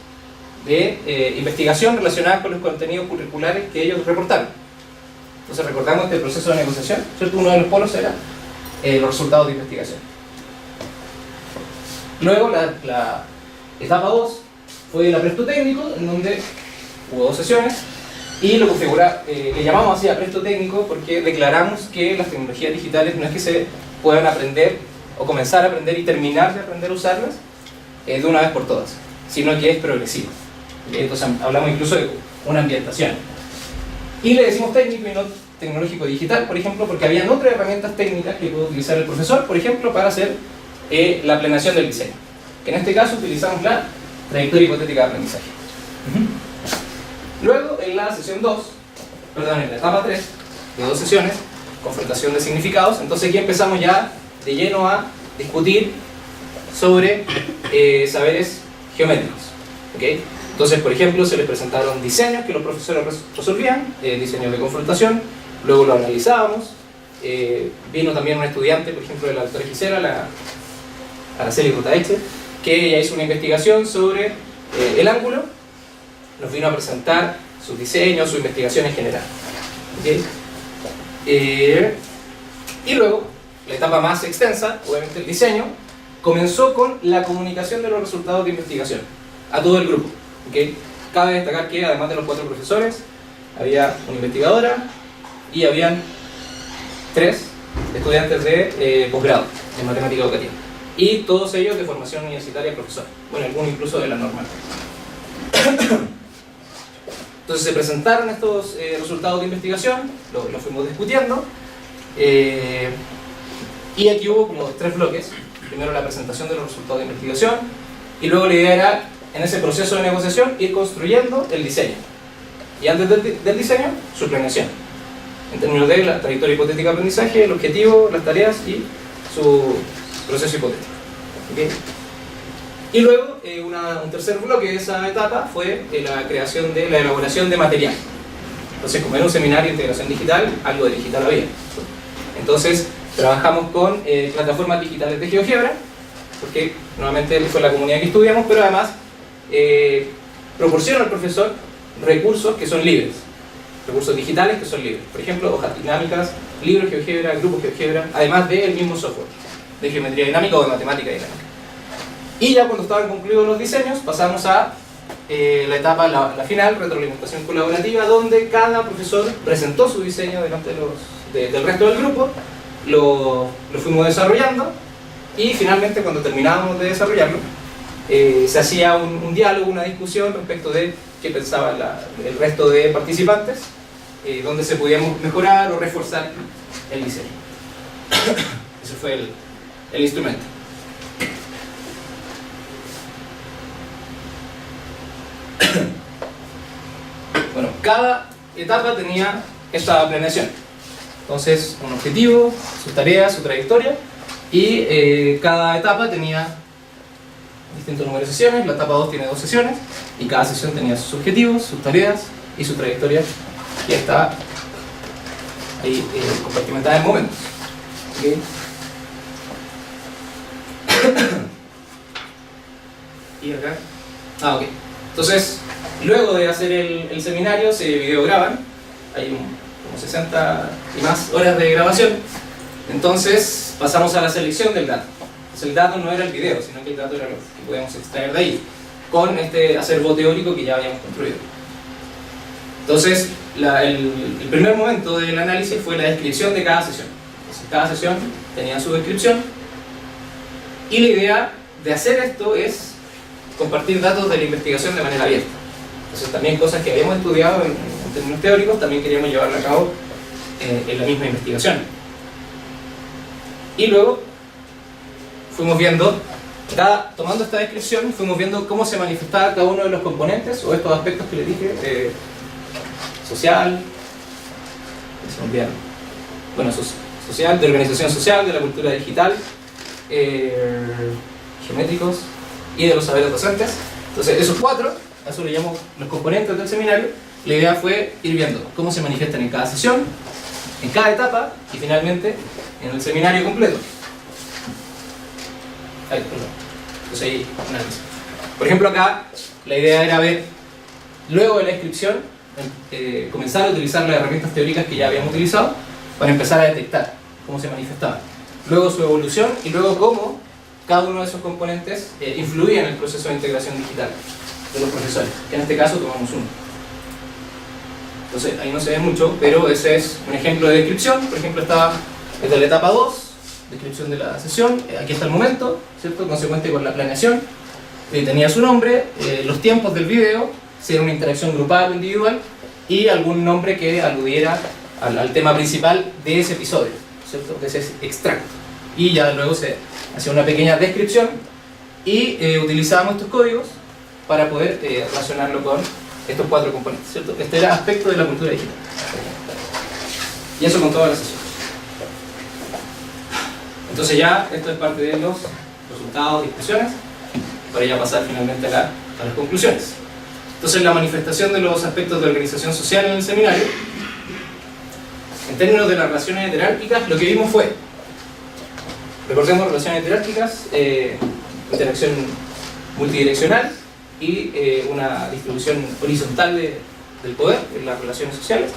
de investigación relacionadas con los contenidos curriculares que ellos reportaron. Entonces recordamos que el proceso de negociación, ¿cierto?, uno de los polos era los resultados de investigación. Luego la etapa 2 fue el apresto técnico, en donde hubo 2 sesiones, y lo configura, le llamamos así apresto técnico porque declaramos que las tecnologías digitales no es que se puedan aprender o comenzar a aprender y terminar de aprender a usarlas de una vez por todas, sino que es progresivo. Entonces hablamos incluso de una ambientación. Y le decimos técnico y no tecnológico digital, por ejemplo, porque habían otras herramientas técnicas que puede utilizar el profesor, por ejemplo, para hacer la planeación del diseño. Que en este caso utilizamos la trayectoria hipotética de aprendizaje. Luego, en la sesión 2, perdón, en la etapa 3, de 2 sesiones, confrontación de significados, entonces aquí empezamos ya de lleno a discutir sobre saberes geométricos. ¿Okay? Entonces, por ejemplo, se les presentaron diseños que los profesores resolvían, diseños de confrontación, luego lo analizábamos. Vino también un estudiante, por ejemplo, de la doctora Gisela, la Araceli Rotaeche, que ella hizo una investigación sobre el ángulo, nos vino a presentar sus diseños, su investigación en general. ¿Okay? Y luego, la etapa más extensa, obviamente el diseño, comenzó con la comunicación de los resultados de investigación a todo el grupo. ¿Okay? Cabe destacar que además de los 4 profesores, había una investigadora y habían 3 estudiantes de posgrado en matemática educativa. Y todos ellos de formación universitaria profesor. Bueno, algunos incluso de la normal. Entonces se presentaron estos resultados de investigación, lo fuimos discutiendo. Y aquí hubo como 3 bloques. Primero la presentación de los resultados de investigación, y luego la idea era, en ese proceso de negociación, ir construyendo el diseño. Y antes del diseño, su planeación. En términos de la trayectoria hipotética de aprendizaje, el objetivo, las tareas y su proceso hipotético. ¿Okay? Y luego, un tercer bloque de esa etapa fue la creación de la elaboración de material. Entonces, como era un seminario de integración digital, algo de digital había. Entonces, trabajamos con plataformas digitales de GeoGebra, porque nuevamente fue la comunidad que estudiamos, pero además proporciona al profesor recursos que son libres, recursos digitales que son libres. Por ejemplo, hojas dinámicas, libros GeoGebra, grupos GeoGebra, además del mismo software de geometría dinámica o de matemática dinámica. Y ya cuando estaban concluidos los diseños, pasamos a la etapa, la final, retroalimentación colaborativa, donde cada profesor presentó su diseño delante del resto del grupo, lo fuimos desarrollando, y finalmente cuando terminábamos de desarrollarlo, se hacía un diálogo, una discusión respecto de qué pensaba el resto de participantes, donde se podía mejorar o reforzar el diseño. Ese fue el instrumento. Bueno, cada etapa tenía esta planeación. Entonces, un objetivo, sus tareas, su trayectoria, y cada etapa tenía distintos números de sesiones. La etapa 2 tiene 2 sesiones, y cada sesión tenía sus objetivos, sus tareas y su trayectoria, que está ahí compartimentada en momentos. ¿Okay? Y acá. Ah, ok. Entonces, luego de hacer el seminario, se videograban. Hay como 60 y más horas de grabación. Entonces, pasamos a la selección del dato. Entonces, el dato no era el video, sino que el dato era lo que podíamos extraer de ahí, con este acervo teórico que ya habíamos construido. Entonces, el primer momento del análisis fue la descripción de cada sesión. Entonces, cada sesión tenía su descripción. Y la idea de hacer esto es compartir datos de la investigación de manera abierta. Entonces también cosas que habíamos estudiado en términos teóricos, también queríamos llevarla a cabo en la misma investigación. Y luego fuimos viendo, tomando esta descripción, fuimos viendo cómo se manifestaba cada uno de los componentes o estos aspectos que les dije, social, bueno, social, de organización social, de la cultura digital, geométricos y de los saberes docentes. Entonces esos cuatro, a eso le llamo los componentes del seminario. La idea fue ir viendo cómo se manifiestan en cada sesión, en cada etapa y finalmente en el seminario completo. Entonces ahí, análisis. Por ejemplo acá, la idea era ver, luego de la inscripción, comenzar a utilizar las herramientas teóricas que ya habíamos utilizado para empezar a detectar cómo se manifestaban. Luego su evolución y luego cómo cada uno de esos componentes influía en el proceso de integración digital de los profesores, que en este caso tomamos uno. Entonces ahí no se ve mucho, pero ese es un ejemplo de descripción. Por ejemplo, estaba desde la etapa 2, descripción de la sesión, aquí está el momento, ¿cierto? Consecuente con la planeación, tenía su nombre, los tiempos del video, si era una interacción grupal o individual, y algún nombre que aludiera al tema principal de ese episodio, ¿cierto? De ese extracto. Y ya luego se hacía una pequeña descripción y utilizábamos estos códigos para poder relacionarlo con estos cuatro componentes, ¿cierto? Este era aspecto de la cultura digital. Y eso con toda la sesión. Entonces ya esto es parte de los resultados, discusiones, para ya pasar finalmente a las conclusiones. Entonces la manifestación de los aspectos de organización social en el seminario, en términos de las relaciones jerárquicas, lo que vimos fue, recordemos relaciones jerárquicas, interacción multidireccional y una distribución horizontal del poder en las relaciones sociales.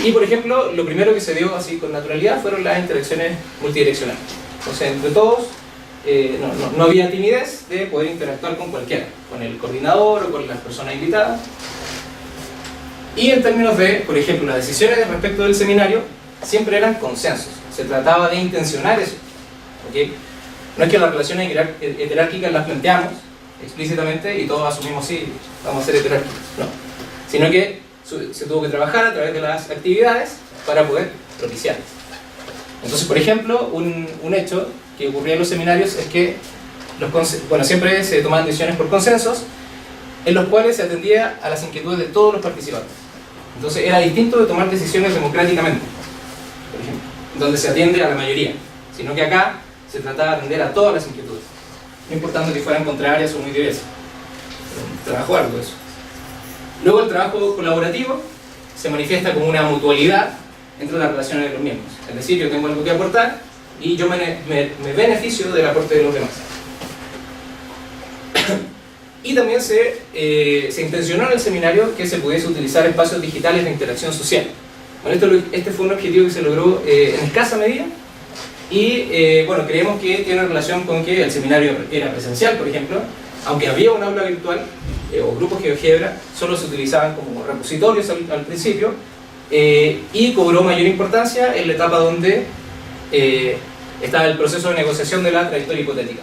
Y por ejemplo, lo primero que se dio así con naturalidad fueron las interacciones multidireccionales. Entonces, entre todos, no había timidez de poder interactuar con cualquiera, con el coordinador o con las personas invitadas. Y en términos de, por ejemplo, las decisiones respecto del seminario, siempre eran consensos. Se trataba de intencionar eso, ¿okay? No es que las relaciones heterárquicas las planteamos explícitamente y todos asumimos sí, vamos a ser heterárquicos, no. Sino que se tuvo que trabajar a través de las actividades para poder propiciarlas. Entonces, por ejemplo, un hecho que ocurría en los seminarios es que siempre se tomaban decisiones por consensos en los cuales se atendía a las inquietudes de todos los participantes. Entonces era distinto de tomar decisiones democráticamente, por ejemplo, donde se atiende a la mayoría, sino que acá se trataba de atender a todas las inquietudes, no importando que fueran contrarias o muy diversas. Un trabajo arduo eso. Luego el trabajo colaborativo se manifiesta como una mutualidad entre las relaciones de los miembros. Es decir, yo tengo algo que aportar y yo me beneficio del aporte de los demás. Y también se intencionó en el seminario que se pudiese utilizar espacios digitales de interacción social. Bueno, este fue un objetivo que se logró en escasa medida y creemos que tiene relación con que el seminario era presencial, por ejemplo, aunque había un aula virtual o grupos GeoGebra, solo se utilizaban como repositorios al principio y cobró mayor importancia en la etapa donde estaba el proceso de negociación de la trayectoria hipotética,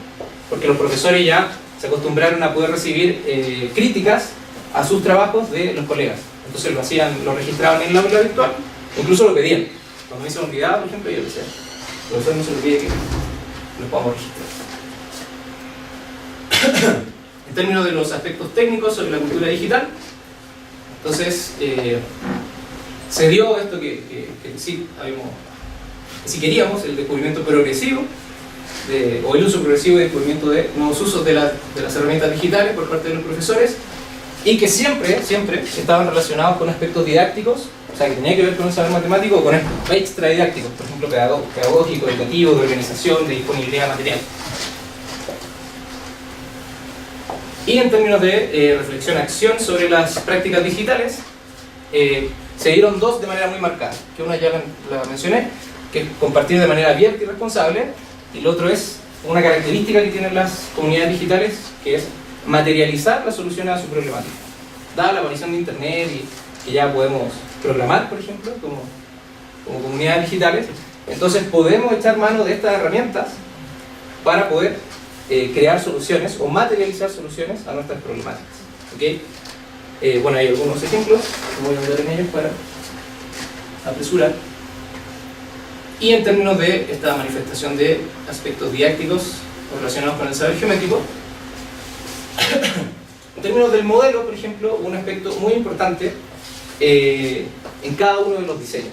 porque los profesores ya se acostumbraron a poder recibir críticas a sus trabajos de los colegas. Entonces lo registraban en el aula virtual, incluso lo pedían. Cuando me se me olvidaba, por ejemplo, yo decía, profesor, no se olvide que lo podamos registrar. En términos de los aspectos técnicos sobre la cultura digital, entonces se dio esto que sí queríamos, el descubrimiento progresivo o el uso progresivo y descubrimiento de nuevos usos de las herramientas digitales por parte de los profesores, y que siempre estaban relacionados con aspectos didácticos, o sea, que tenía que ver con un saber matemático o con extradidácticos, por ejemplo, pedagógico, educativo, de organización, de disponibilidad material. Y en términos de reflexión-acción sobre las prácticas digitales, se dieron dos de manera muy marcada, que una ya la mencioné, que es compartir de manera abierta y responsable, y lo otro es una característica que tienen las comunidades digitales, que es materializar las soluciones a su problemática. Dada la aparición de Internet y que ya podemos programar, por ejemplo, como comunidades digitales, entonces podemos echar mano de estas herramientas para poder crear soluciones o materializar soluciones a nuestras problemáticas. ¿Okay? Bueno, hay algunos ejemplos, voy a hablar en ellos para apresurar. Y en términos de esta manifestación de aspectos didácticos relacionados con el saber geométrico, en términos del modelo, por ejemplo, un aspecto muy importante en cada uno de los diseños,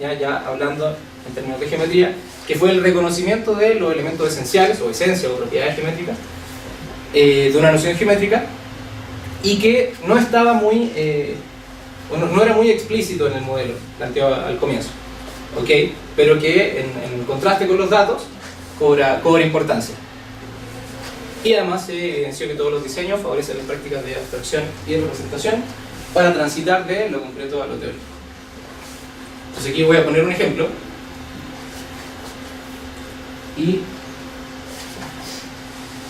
ya hablando en términos de geometría, que fue el reconocimiento de los elementos esenciales o esencia o propiedades geométricas de una noción geométrica, y que no estaba muy no era muy explícito en el modelo planteado al comienzo, ¿okay? Pero que en contraste con los datos cobra importancia. Y además se evidenció que todos los diseños favorecen las prácticas de abstracción y de representación para transitar de lo concreto a lo teórico. Entonces aquí voy a poner un ejemplo. Y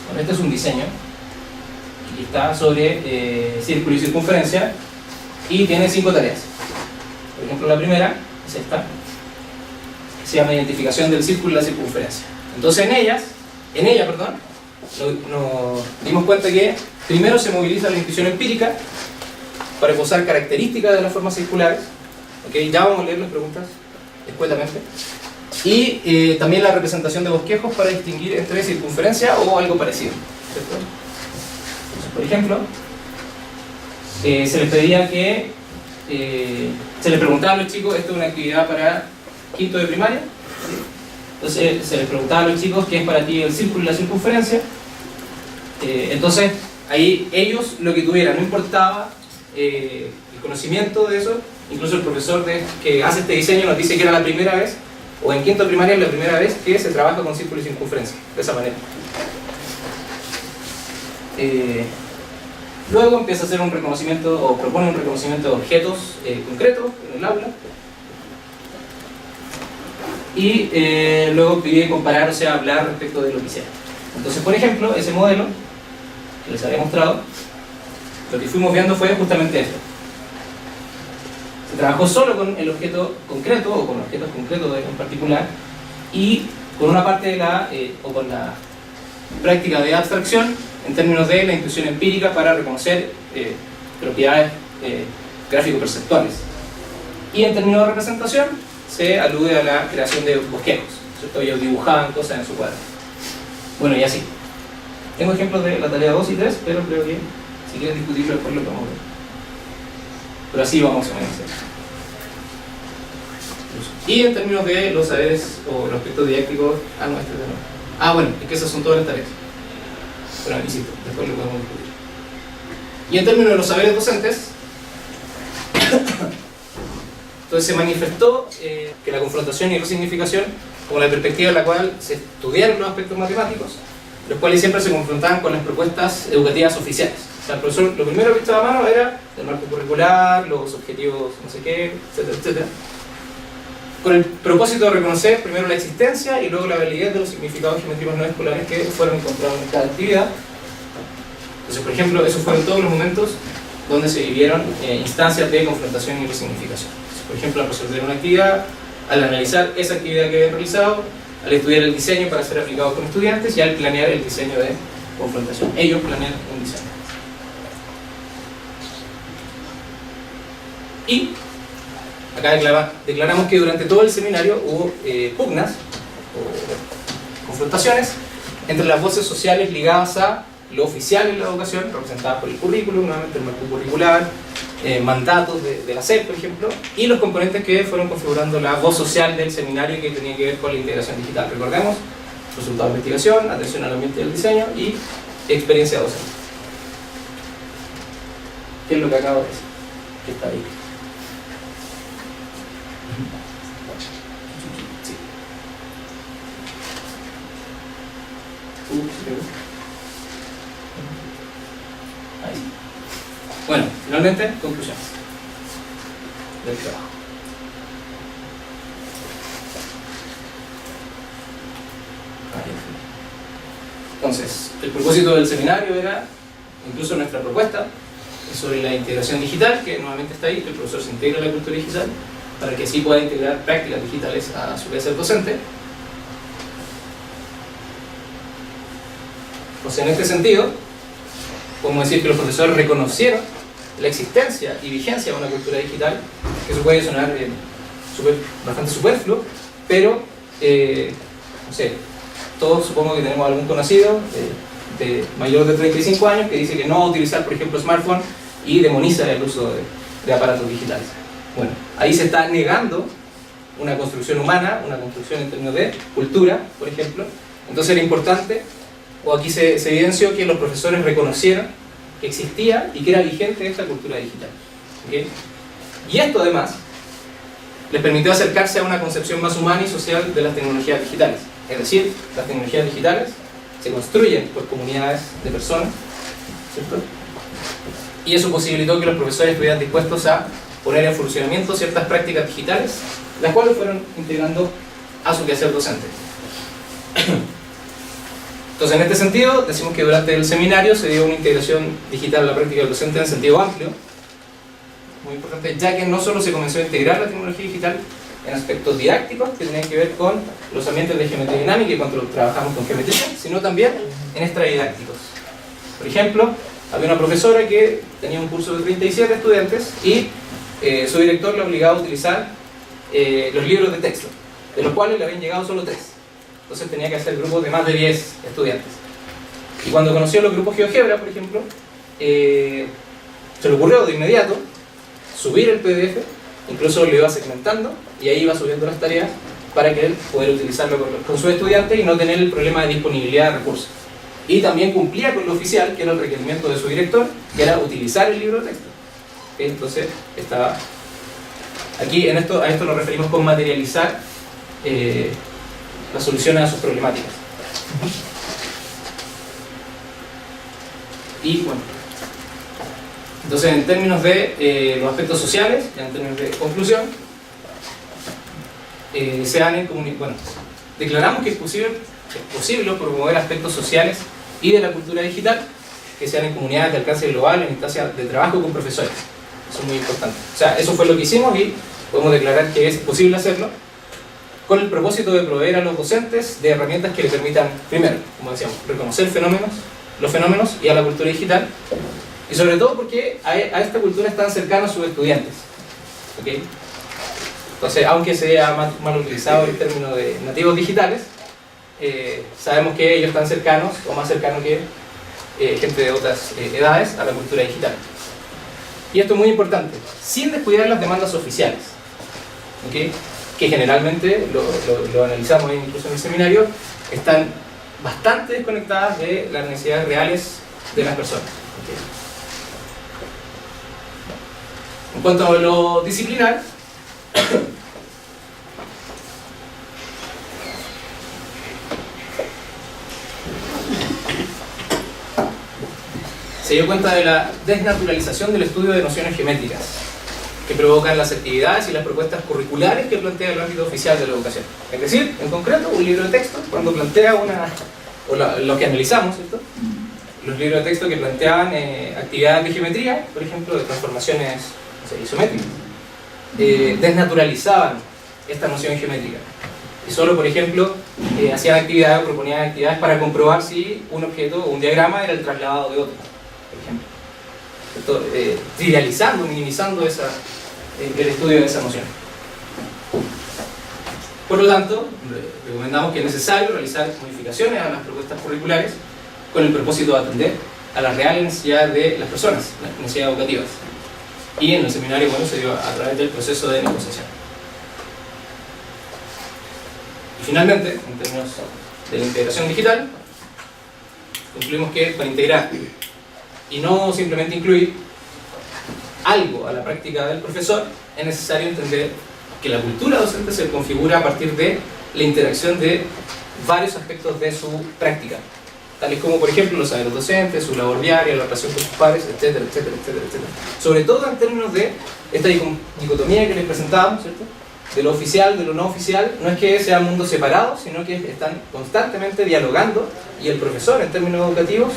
bueno, este es un diseño que está sobre círculo y circunferencia y tiene 5 tareas. Por ejemplo, la primera es esta, se llama identificación del círculo y la circunferencia. Entonces en ella, nos dimos cuenta que primero se moviliza la intuición empírica para esbozar características de las formas circulares. ¿Okay? Ya vamos a leer las preguntas escuetamente. Y también la representación de bosquejos para distinguir entre circunferencia o algo parecido, ¿cierto? Entonces, por ejemplo, se les pedía que se les preguntaba a los chicos, esto es una actividad para quinto de primaria, ¿sí? Entonces se les preguntaba a los chicos qué es para ti el círculo y la circunferencia. Entonces ahí ellos lo que tuvieran, no importaba el conocimiento de eso. Incluso el profesor que hace este diseño nos dice que era la primera vez, o en quinto de primaria es la primera vez que se trabaja con círculo y circunferencia, de esa manera. Luego empieza a hacer un reconocimiento, o propone un reconocimiento de objetos concretos en el aula. Y luego pide comparar, o sea, hablar respecto de lo que sea. Entonces, por ejemplo, ese modelo que les había mostrado, lo que fuimos viendo fue justamente esto. Se trabajó solo con el objeto concreto, o con objetos concretos en particular, y con una parte de o con la práctica de abstracción en términos de la intuición empírica para reconocer propiedades gráfico-perceptuales. Y en términos de representación se alude a la creación de bosquejos, ¿cierto? Ellos dibujaban cosas en su cuadro. Bueno, y así. Tengo ejemplos de la tarea 2 y 3, pero creo que si quieren discutirlo después lo podemos ver. Pero así vamos a hacer. Y en términos de los saberes o los aspectos didácticos, bueno, es que esas son todas las tareas. Pero insisto, después lo podemos discutir. Y en términos de los saberes docentes, entonces se manifestó que la confrontación y resignificación, como la perspectiva en la cual se estudiaron los aspectos matemáticos, los cuales siempre se confrontaban con las propuestas educativas oficiales. O sea, el profesor lo primero que echaba a mano era el marco curricular, los objetivos no sé qué, etcétera, etcétera, con el propósito de reconocer primero la existencia y luego la validez de los significados geométricos no escolares que fueron encontrados en cada actividad. Entonces, por ejemplo, esos fueron todos los momentos donde se vivieron instancias de confrontación y resignificación. Entonces, por ejemplo, al resolver una actividad, al analizar esa actividad que habían realizado, al estudiar el diseño para ser aplicado con estudiantes y al planear el diseño de confrontación. Ellos planean un diseño. Y acá declaramos que durante todo el seminario hubo pugnas o confrontaciones entre las voces sociales ligadas a lo oficial en la educación, representadas por el currículum, nuevamente el marco curricular, mandatos de la SEP, por ejemplo, y los componentes que fueron configurando la voz social del seminario que tenía que ver con la integración digital. Recordemos, resultados de investigación, atención al ambiente del diseño y experiencia docente. ¿Qué es lo que acabo de decir? ¿Qué está ahí? Sí. Finalmente, conclusiones del trabajo. Entonces, el propósito del seminario era, incluso nuestra propuesta, es sobre la integración digital, que nuevamente está ahí, que el profesor se integra a la cultura digital, para que así pueda integrar prácticas digitales a su quehacer docente. Pues en este sentido, podemos decir que los profesores reconocieron la existencia y vigencia de una cultura digital, que eso puede sonar bastante superfluo, pero, no sé, todos supongo que tenemos algún conocido de mayor de 35 años que dice que no va a utilizar, por ejemplo, smartphone y demoniza el uso de aparatos digitales. Bueno, ahí se está negando una construcción humana, una construcción en términos de cultura, por ejemplo. Entonces era importante, o aquí se evidenció que los profesores reconocieron que existía y que era vigente esta cultura digital. ¿Okay? Y esto además les permitió acercarse a una concepción más humana y social de las tecnologías digitales. Es decir, las tecnologías digitales se construyen por comunidades de personas, ¿cierto? Y eso posibilitó que los profesores estuvieran dispuestos a poner en funcionamiento ciertas prácticas digitales, las cuales fueron integrando a su quehacer docente. Entonces, en este sentido, decimos que durante el seminario se dio una integración digital a la práctica del docente en sentido amplio, muy importante, ya que no solo se comenzó a integrar la tecnología digital en aspectos didácticos que tenían que ver con los ambientes de geometría dinámica y cuando trabajamos con geometría, sino también en extradidácticos. Por ejemplo, había una profesora que tenía un curso de 37 estudiantes y su director le obligaba a utilizar los libros de texto, de los cuales le habían llegado solo 3. Entonces tenía que hacer grupos de más de 10 estudiantes. Y cuando conoció los grupos GeoGebra, por ejemplo, se le ocurrió de inmediato subir el PDF, incluso lo iba segmentando y ahí iba subiendo las tareas para que él pudiera utilizarlo con sus estudiantes y no tener el problema de disponibilidad de recursos. Y también cumplía con lo oficial, que era el requerimiento de su director, que era utilizar el libro de texto. Entonces, estaba aquí, a esto nos referimos con materializar las soluciones a sus problemáticas. Y bueno, entonces en términos de los aspectos sociales, en términos de conclusión, declaramos que es posible promover aspectos sociales y de la cultura digital que sean en comunidades de alcance global, en instancias de trabajo con profesores. Eso es muy importante. O sea, eso fue lo que hicimos y podemos declarar que es posible hacerlo con el propósito de proveer a los docentes de herramientas que les permitan, primero, como decíamos, reconocer los fenómenos y a la cultura digital, y sobre todo porque a esta cultura están cercanos sus estudiantes. ¿Okay? Entonces, aunque sea mal utilizado el término de nativos digitales, sabemos que ellos están cercanos, o más cercanos que gente de otras edades, a la cultura digital. Y esto es muy importante, sin descuidar las demandas oficiales, ¿okay? Que generalmente, lo analizamos incluso en el seminario, están bastante desconectadas de las necesidades reales de las personas. ¿Okay? En cuanto a lo disciplinar, se dio cuenta de la desnaturalización del estudio de nociones geométricas que provocan las actividades y las propuestas curriculares que plantea el ámbito oficial de la educación. Es decir, en concreto, un libro de texto, cuando plantea lo que analizamos, ¿cierto? Los libros de texto que planteaban actividades de geometría, por ejemplo, de transformaciones, no sé, isométricas, desnaturalizaban esta noción geométrica. Y solo, por ejemplo, hacían actividades o proponían actividades para comprobar si un objeto o un diagrama era el trasladado de otro, por ejemplo. Esto, trivializando, minimizando el estudio de esa noción. Por lo tanto, recomendamos que es necesario realizar modificaciones a las propuestas curriculares con el propósito de atender a las reales necesidades de las personas, las necesidades educativas. Y en el seminario, bueno, se dio a través del proceso de negociación. Y finalmente, en términos de la integración digital, concluimos que para integrar y no simplemente incluir algo a la práctica del profesor, es necesario entender que la cultura docente se configura a partir de la interacción de varios aspectos de su práctica. tales como, por ejemplo, los saberes docentes, su labor diaria, la relación con sus pares, etcétera, etcétera, etcétera, etcétera. Sobre todo en términos de esta dicotomía que les presentábamos, ¿cierto? De lo oficial, de lo no oficial, no es que sean mundos separados, sino que están constantemente dialogando, y el profesor, en términos educativos,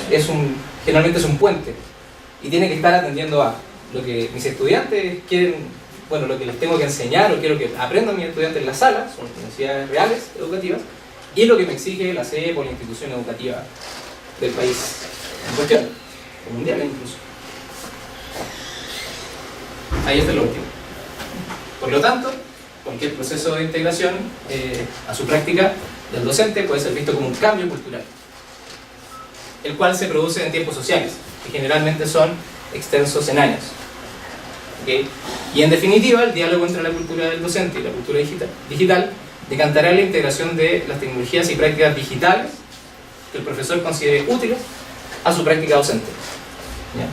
generalmente es un puente, y tiene que estar atendiendo a lo que mis estudiantes quieren, bueno, lo que les tengo que enseñar o quiero que aprendan mis estudiantes en la sala, son necesidades reales, educativas, y lo que me exige la CEP o la institución educativa del país en cuestión, o mundial incluso. Ahí está lo último. Por lo tanto, cualquier proceso de integración a su práctica del docente puede ser visto como un cambio cultural, el cual se produce en tiempos sociales, que generalmente son extensos en años. ¿Okay? Y en definitiva, el diálogo entre la cultura del docente y la cultura digital decantará la integración de las tecnologías y prácticas digitales que el profesor considere útiles a su práctica docente. ¿Ya?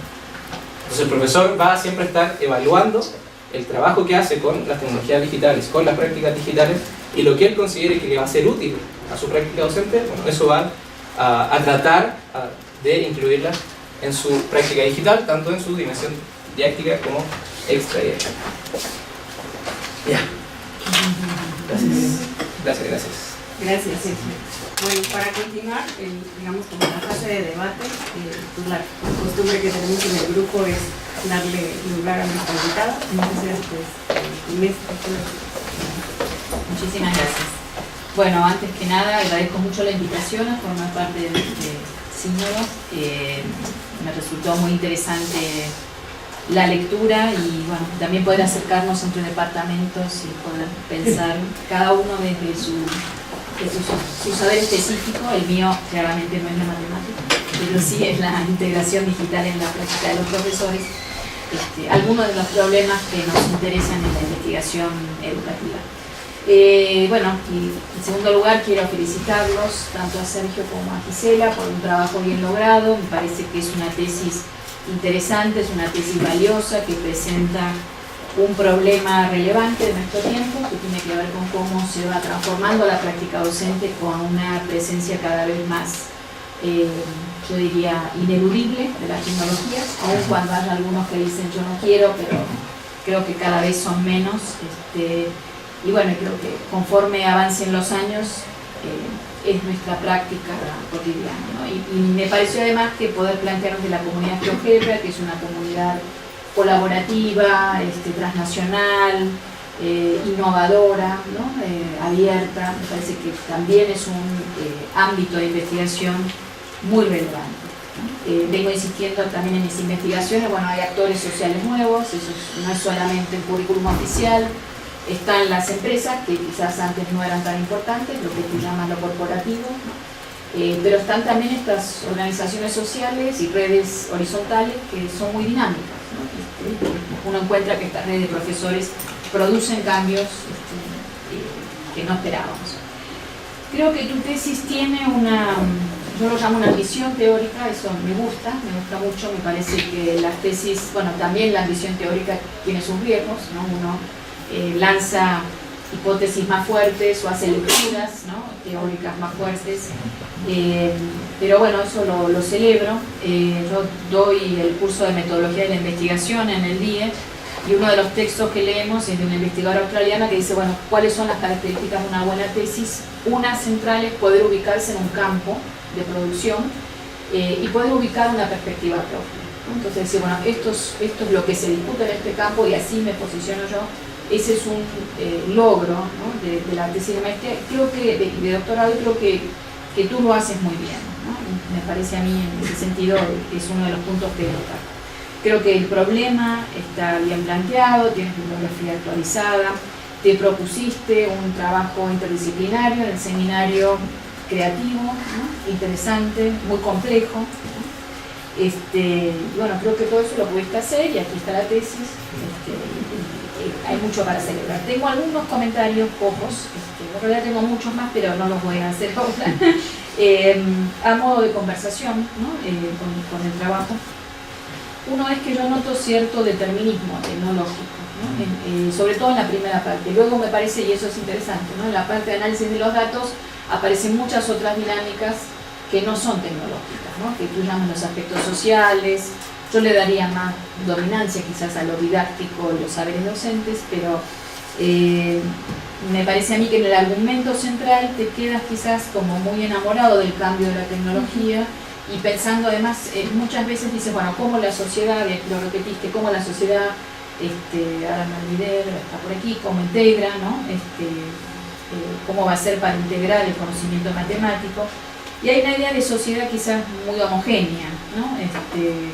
Entonces el profesor va a siempre estar evaluando el trabajo que hace con las tecnologías digitales, con las prácticas digitales, y lo que él considere que le va a ser útil a su práctica docente, bueno, eso va a tratar de incluirla en su práctica digital, tanto en su dimensión didáctica como extradidáctica. Ya. Gracias. Gracias, Sergio. Bueno, para continuar, digamos, como la fase de debate, pues la costumbre que tenemos en el grupo es darle lugar a nuestra invitada. Entonces, pues, Inés, muchísimas gracias. Bueno, antes que nada, agradezco mucho la invitación a formar parte de este sínodo. Me resultó muy interesante la lectura y bueno, también poder acercarnos entre departamentos y poder pensar cada uno desde su saber específico. El mío claramente no es la matemática, pero sí es la integración digital en la práctica de los profesores. Algunos de los problemas que nos interesan en la investigación educativa. Bueno, y en segundo lugar quiero felicitarlos tanto a Sergio como a Gisela por un trabajo bien logrado. Me parece que es una tesis interesante, es una tesis valiosa que presenta un problema relevante de nuestro tiempo que tiene que ver con cómo se va transformando la práctica docente con una presencia cada vez más, yo diría, ineludible de las tecnologías, aun cuando hay algunos que dicen yo no quiero, pero creo que cada vez son menos. Y bueno, creo que conforme avancen los años, es nuestra práctica cotidiana, ¿no? Y me pareció además que poder plantearnos de la comunidad GeoGebra, que es una comunidad colaborativa, transnacional, innovadora, ¿no? Abierta, me parece que también es un ámbito de investigación muy relevante, ¿no? Vengo insistiendo también en mis investigaciones. Bueno, hay actores sociales nuevos, eso no es solamente el currículum oficial. Están las empresas, que quizás antes no eran tan importantes, lo que tú llamas lo corporativo, ¿no? Pero están también estas organizaciones sociales y redes horizontales que son muy dinámicas, ¿no? Uno encuentra que estas redes de profesores producen cambios que no esperábamos. Creo que tu tesis tiene yo lo llamo una ambición teórica, eso me gusta mucho. Me parece que las tesis, bueno, también la ambición teórica tiene sus riesgos, ¿no? Uno lanza hipótesis más fuertes o hace lecturas, ¿no? Teóricas más fuertes, pero bueno, eso lo celebro. Yo doy el curso de metodología de la investigación en el DIE y uno de los textos que leemos es de una investigadora australiana que dice, bueno, ¿cuáles son las características de una buena tesis? Una central es poder ubicarse en un campo de producción y poder ubicar una perspectiva propia, ¿no? Entonces decir, bueno, esto es lo que se discute en este campo y así me posiciono yo. Ese es un logro, ¿no? de la tesis de maestría, creo que de doctorado, y creo que tú lo haces muy bien, ¿no? Me parece a mí en ese sentido que es uno de los puntos que destaco. Creo que el problema está bien planteado, tienes bibliografía actualizada, te propusiste un trabajo interdisciplinario en el seminario creativo, ¿no? Interesante, muy complejo, ¿no? Bueno, creo que todo eso lo pudiste hacer y aquí está la tesis. Hay mucho para celebrar. Tengo algunos comentarios, pocos, en realidad tengo muchos más, pero no los voy a hacer ahora. A modo de conversación, ¿no? con el trabajo. Uno es que yo noto cierto determinismo tecnológico, ¿no? Sobre todo en la primera parte. Luego me parece, y eso es interesante, ¿no? En la parte de análisis de los datos aparecen muchas otras dinámicas que no son tecnológicas, ¿no? Que tú llamas los aspectos sociales. Yo le daría más dominancia quizás a lo didáctico y los saberes docentes, pero me parece a mí que en el argumento central te quedas quizás como muy enamorado del cambio de la tecnología y pensando además, muchas veces dices, bueno, cómo la sociedad, lo repetiste, cómo la sociedad, ahora me olvidé, está por aquí, cómo integra, ¿no? Cómo va a ser para integrar el conocimiento matemático. Y hay una idea de sociedad quizás muy homogénea, ¿no?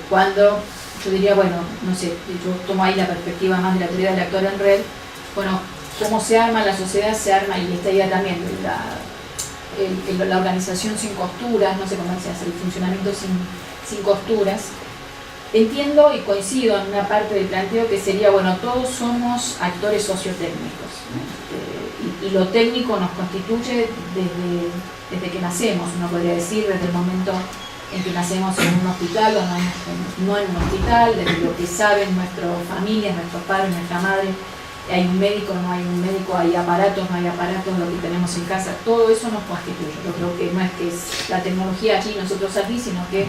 Cuando yo diría, bueno, no sé, yo tomo ahí la perspectiva más de la teoría del actor en red, bueno, cómo se arma la sociedad, se arma, y esta idea también de la organización sin costuras, no sé cómo se hace, el funcionamiento sin costuras. Entiendo y coincido en una parte del planteo que sería, bueno, todos somos actores sociotécnicos, ¿no? Y lo técnico nos constituye desde que nacemos, uno podría decir, desde el momento en que nacemos en un hospital o no en un hospital, desde lo que saben nuestras familias, nuestros padres, nuestra madre, hay un médico, no hay un médico, hay aparatos, no hay aparatos, lo que tenemos en casa, todo eso nos constituye. Yo creo que no es que es la tecnología allí, nosotros aquí, sino que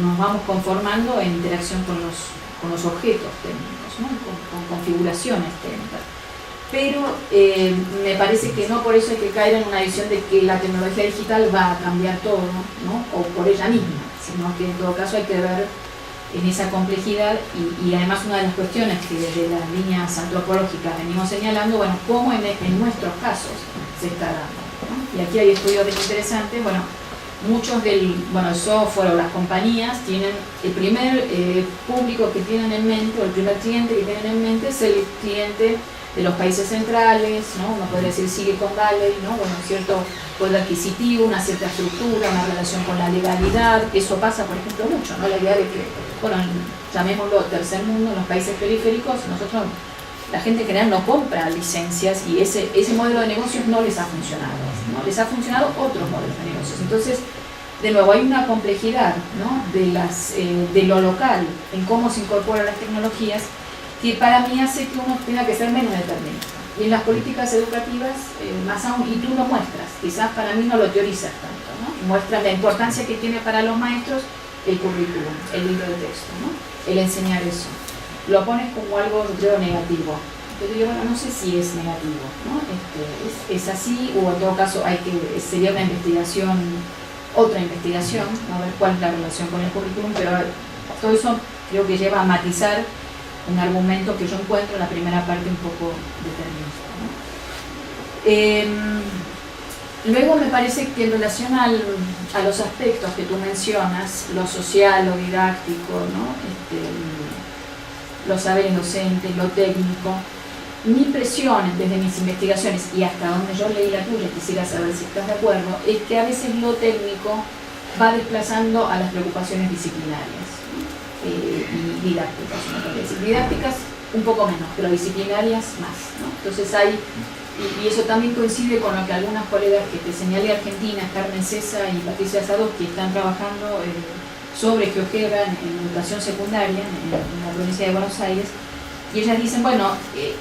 nos vamos conformando en interacción con los objetos técnicos, ¿no? con configuraciones técnicas. Pero me parece que no por eso hay que caer en una visión de que la tecnología digital va a cambiar todo, ¿no? O por ella misma, sino que en todo caso hay que ver en esa complejidad y además una de las cuestiones que desde las líneas antropológicas venimos señalando, bueno, cómo en nuestros casos se está dando, ¿no? Y aquí hay estudios bien interesantes, bueno, muchos el software o las compañías tienen el primer público que tienen en mente, o el primer cliente que tienen en mente es el cliente de los países centrales, ¿no? Uno podría decir Silicon Valley, ¿no? Bueno, cierto poder adquisitivo, una cierta estructura, una relación con la legalidad, eso pasa, por ejemplo, mucho, ¿no? La idea de que, bueno, llamémoslo tercer mundo, en los países periféricos, nosotros, la gente en general no compra licencias y ese modelo de negocios no les ha funcionado, ¿no? Les ha funcionado otros modelos de negocios. Entonces, de nuevo, hay una complejidad, ¿no? De lo local, en cómo se incorporan las tecnologías, que para mí hace que uno tenga que ser menos determinista. Y en las políticas educativas, más aún, y tú lo muestras, quizás para mí no lo teorizas tanto, ¿no? Y muestras la importancia que tiene para los maestros el currículum, el libro de texto, ¿no? El enseñar eso. Lo pones como algo, yo creo, negativo. Yo digo, bueno, no sé si es negativo, ¿no? Es así, o en todo caso sería una investigación, otra investigación, ¿no? A ver cuál es la relación con el currículum, pero todo eso creo que lleva a matizar un argumento que yo encuentro en la primera parte un poco determinista, ¿no? Luego me parece que en relación a los aspectos que tú mencionas, lo social, lo didáctico, ¿no? Los saberes docentes, lo técnico, mi impresión desde mis investigaciones y hasta donde yo leí la tuya, quisiera saber si estás de acuerdo, es que a veces lo técnico va desplazando a las preocupaciones disciplinarias. Y didácticas, ¿no? Decir, didácticas un poco menos, pero disciplinarias más, ¿no? Entonces hay, y eso también coincide con lo que algunas colegas que te señalé argentinas, Carmen Cesa y Patricia Sados, que están trabajando sobre GeoGebra en educación secundaria en la provincia de Buenos Aires, y ellas dicen, bueno,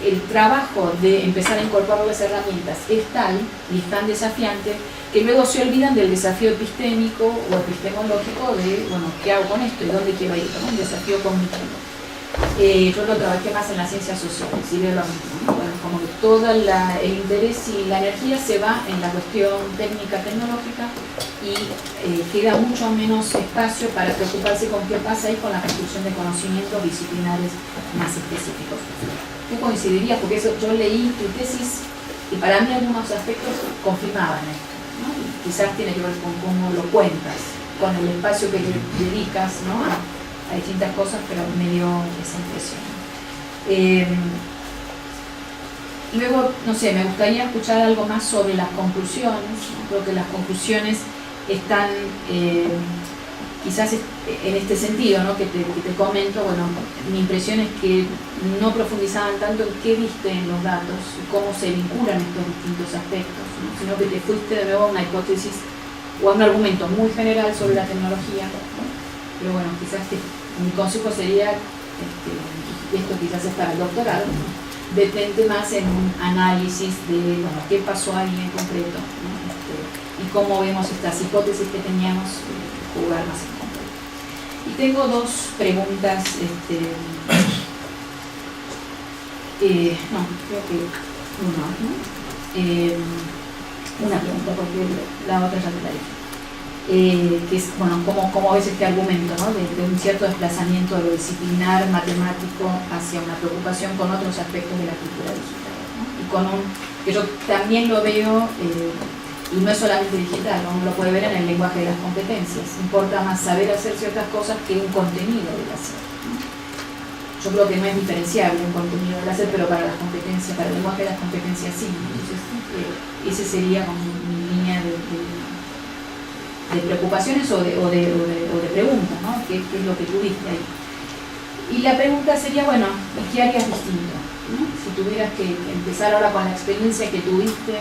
el trabajo de empezar a incorporar las herramientas es tal y es tan desafiante que luego se olvidan del desafío epistémico o epistemológico de, bueno, ¿qué hago con esto y dónde quiero ir? ¿No? Un desafío cognitivo. Yo lo trabajé más en las ciencias sociales y veo lo mismo, ¿no? Bueno, como que todo el interés y la energía se va en la cuestión técnica, tecnológica y queda mucho menos espacio para preocuparse con qué pasa ahí con la construcción de conocimientos disciplinares más específicos. ¿Tú coincidirías? Porque eso, yo leí tu tesis y para mí algunos aspectos confirmaban esto, ¿no? Y quizás tiene que ver con cómo lo cuentas, con el espacio que le dedicas, ¿no? a distintas cosas, pero me dio esa impresión. Luego, no sé, me gustaría escuchar algo más sobre las conclusiones, ¿no? Creo que las conclusiones están quizás en este sentido, ¿no? que te comento. Bueno, mi impresión es que no profundizaban tanto en qué viste en los datos, cómo se vinculan estos distintos aspectos, ¿no? Sino que te fuiste de nuevo a una hipótesis o a un argumento muy general sobre la tecnología, ¿no? Pero bueno, quizás mi consejo sería, y esto quizás es para el doctorado, ¿no? Detente más en un análisis de, bueno, qué pasó ahí en concreto, ¿no? Y cómo vemos estas hipótesis que teníamos jugar más en contra. Y tengo dos preguntas, no, creo que una, ¿no? Una pregunta, porque la otra ya te la dije. Que es, bueno, ¿cómo ves este argumento, ¿no? de un cierto desplazamiento de lo disciplinar matemático hacia una preocupación con otros aspectos de la cultura digital, ¿no? Y con que yo también lo veo, y no es solamente digital, ¿no? Uno lo puede ver en el lenguaje de las competencias. Importa más saber hacer ciertas cosas que un contenido del hacer, ¿no? Yo creo que no es diferenciable un contenido del hacer, pero para las competencias, para el lenguaje de las competencias sí. Entonces, ese sería como mi línea de preocupaciones o de preguntas, ¿no? ¿Qué es lo que tuviste ahí? Y la pregunta sería, bueno, ¿qué harías distinto, ¿no? Si tuvieras que empezar ahora con la experiencia que tuviste,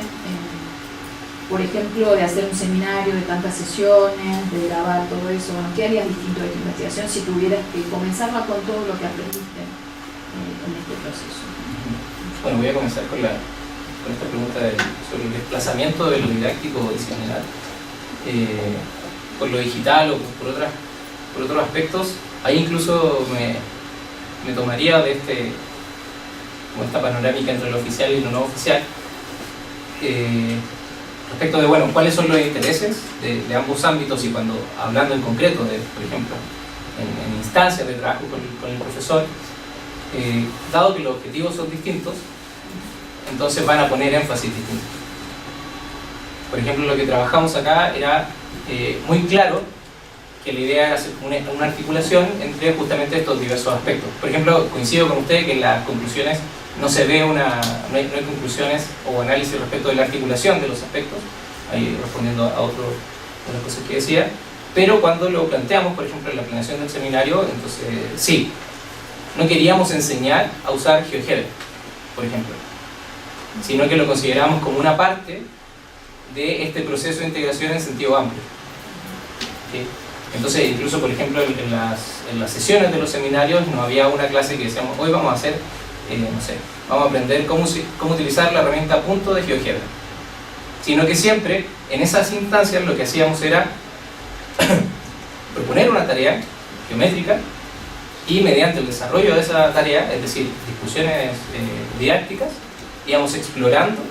por ejemplo, de hacer un seminario de tantas sesiones, de grabar todo eso, bueno, ¿qué harías distinto de tu investigación si tuvieras que comenzarla con todo lo que aprendiste en este proceso? Bueno, voy a comenzar con esta pregunta sobre el desplazamiento de lo didáctico o disciplinar por lo digital o por otros aspectos. Ahí incluso me tomaría de como esta panorámica entre lo oficial y lo no oficial, respecto de, bueno, cuáles son los intereses de ambos ámbitos, y cuando, hablando en concreto de, por ejemplo, en instancias de trabajo con el profesor, dado que los objetivos son distintos, entonces van a poner énfasis distinto. Por ejemplo, lo que trabajamos acá era muy claro que la idea era hacer una articulación entre justamente estos diversos aspectos. Por ejemplo, coincido con usted que en las conclusiones no se ve no hay conclusiones o análisis respecto de la articulación de los aspectos, ahí respondiendo a otras cosas que decía, pero cuando lo planteamos, por ejemplo, en la planeación del seminario, entonces sí, no queríamos enseñar a usar GeoGebra, por ejemplo, sino que lo consideramos como una parte de este proceso de integración en sentido amplio. ¿Sí? Entonces, incluso, por ejemplo, en las sesiones de los seminarios no había una clase que decíamos, hoy vamos a hacer, no sé, vamos a aprender cómo utilizar la herramienta punto de GeoGebra, sino que siempre, en esas instancias, lo que hacíamos era proponer una tarea geométrica y mediante el desarrollo de esa tarea, es decir, discusiones didácticas, íbamos explorando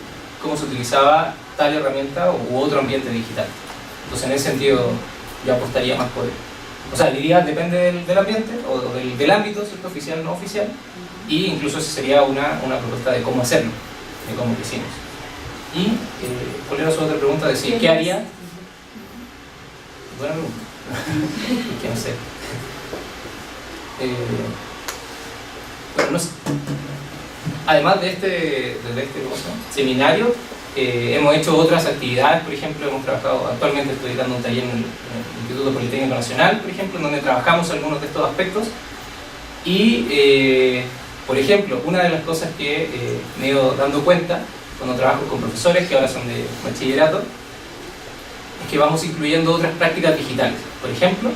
cómo se utilizaba tal herramienta u otro ambiente digital. Entonces, en ese sentido, yo apostaría más por él. O sea, diría, depende del ambiente o del ámbito, ¿cierto? Oficial, no oficial, y incluso esa sería una propuesta de cómo hacerlo, de cómo lo hicimos. Y, ¿cuál era su otra pregunta? Decir, ¿qué haría? Buena pregunta. Que no sé. Bueno, no sé. Además de este seminario, hemos hecho otras actividades. Por ejemplo, hemos trabajado, actualmente estoy dando un taller en el Instituto Politécnico Nacional, por ejemplo, en donde trabajamos algunos de estos aspectos. Y, por ejemplo, una de las cosas que me he ido dando cuenta cuando trabajo con profesores que ahora son de bachillerato, es que vamos incluyendo otras prácticas digitales. Por ejemplo,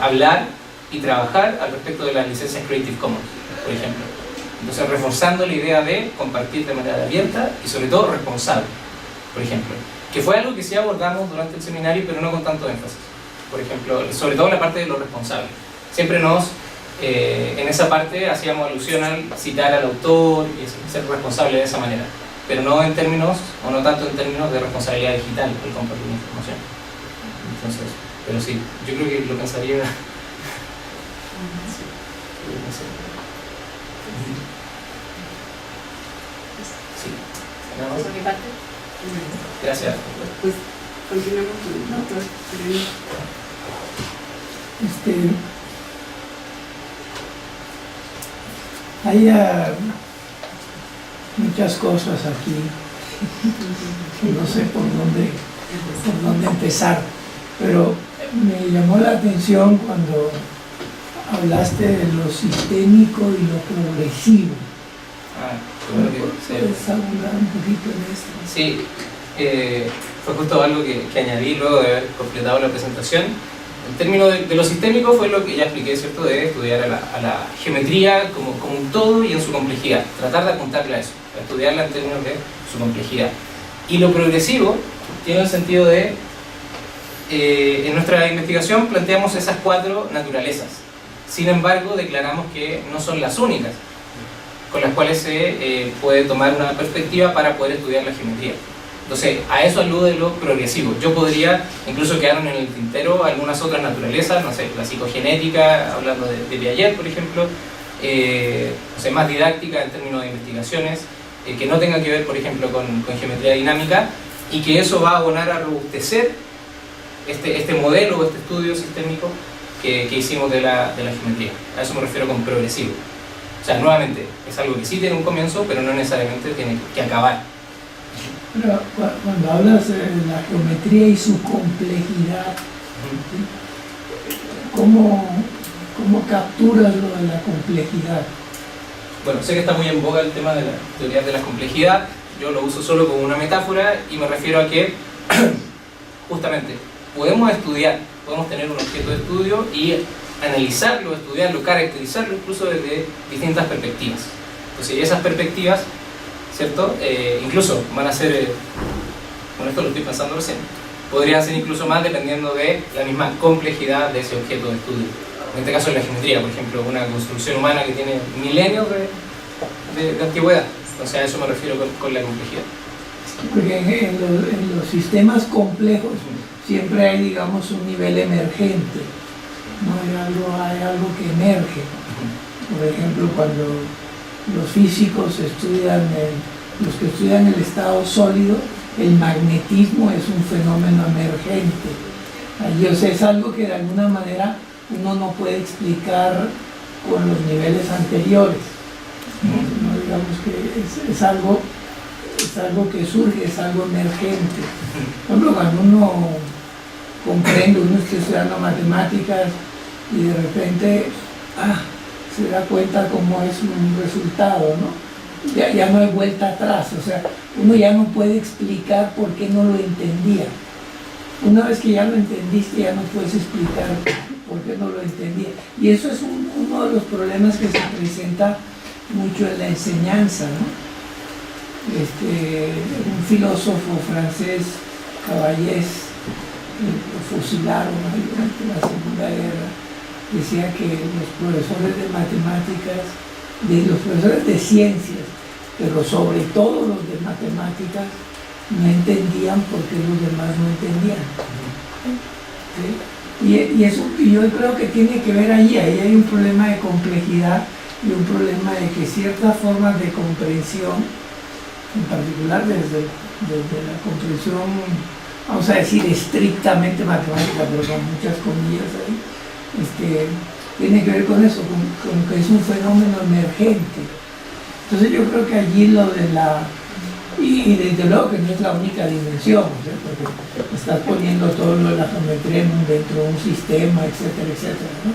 hablar y trabajar al respecto de las licencias Creative Commons, por ejemplo. Entonces, reforzando la idea de compartir de manera abierta y sobre todo responsable, por ejemplo, que fue algo que sí abordamos durante el seminario, pero no con tanto énfasis. Por ejemplo, sobre todo la parte de lo responsable. Siempre en esa parte hacíamos alusión al citar al autor y ser responsable de esa manera, pero no en términos, o no tanto en términos de responsabilidad digital al compartir información. Entonces, pero sí, yo creo que lo pensaría. Sí. ¿Por mi parte? Gracias. Pues continuamos con el doctor. Hay muchas cosas aquí, no sé por dónde empezar, pero me llamó la atención cuando hablaste de lo sistémico y lo progresivo. ¿Puedes abundar un poquito en esto? Sí, fue justo algo que añadí luego de haber completado la presentación. El término de lo sistémico fue lo que ya expliqué, ¿cierto? De estudiar a la geometría como un todo y en su complejidad, tratar de apuntarle a eso, a estudiarla en términos de su complejidad. Y lo progresivo, tiene el sentido de, en nuestra investigación planteamos esas 4 naturalezas. Sin embargo, declaramos que no son las únicas con las cuales se puede tomar una perspectiva para poder estudiar la geometría. Entonces, a eso alude lo progresivo. Yo podría, incluso quedaron en el tintero algunas otras naturalezas, no sé, la psicogenética, hablando de Piaget, por ejemplo, no sé, más didáctica en términos de investigaciones, que no tenga que ver, por ejemplo, con geometría dinámica, y que eso va a abonar a robustecer este modelo o este estudio sistémico que hicimos de la geometría. A eso me refiero con progresivo. O sea, nuevamente, es algo que sí tiene un comienzo, pero no necesariamente tiene que acabar. Pero cuando hablas de la geometría y su complejidad, ¿cómo capturas lo de la complejidad? Bueno, sé que está muy en boga el tema de la teoría de la complejidad. Yo lo uso solo como una metáfora y me refiero a que justamente podemos tener un objeto de estudio y analizarlo, estudiarlo, caracterizarlo incluso desde distintas perspectivas. Entonces, esas perspectivas, ¿cierto? Incluso van a ser, bueno, esto lo estoy pensando recién, podrían ser incluso más dependiendo de la misma complejidad de ese objeto de estudio. En este caso, en la geometría, por ejemplo, una construcción humana que tiene milenios de antigüedad. O sea, a eso me refiero con la complejidad. Porque en los sistemas complejos siempre hay, digamos, un nivel emergente, ¿no? Hay algo que emerge. Por ejemplo, cuando los físicos los que estudian el estado sólido, el magnetismo es un fenómeno emergente. Allí, o sea, es algo que de alguna manera uno no puede explicar con los niveles anteriores. ¿No? Digamos que es algo que surge, es algo emergente. Por ejemplo, cuando uno está estudiando matemáticas y de repente se da cuenta cómo es un resultado, ¿no? Ya no hay vuelta atrás, o sea, uno ya no puede explicar por qué no lo entendía. Una vez que ya lo entendiste, ya no puedes explicar por qué no lo entendía. Y eso es uno de los problemas que se presenta mucho en la enseñanza, ¿no? Un filósofo francés, Cavallés, lo fusilaron durante la Segunda Guerra, decía que los profesores de matemáticas, los profesores de ciencias, pero sobre todo los de matemáticas, no entendían por qué los demás no entendían. ¿Sí? Y eso yo creo que tiene que ver ahí hay un problema de complejidad y un problema de que ciertas formas de comprensión, en particular desde la comprensión, vamos a decir, estrictamente matemática, pero con muchas comillas ahí, tiene que ver con eso, con que es un fenómeno emergente. Entonces yo creo que allí lo de y desde luego que no es la única dimensión, ¿sí? Porque estás poniendo todo lo de la geometría dentro de un sistema, etcétera, etcétera, ¿no?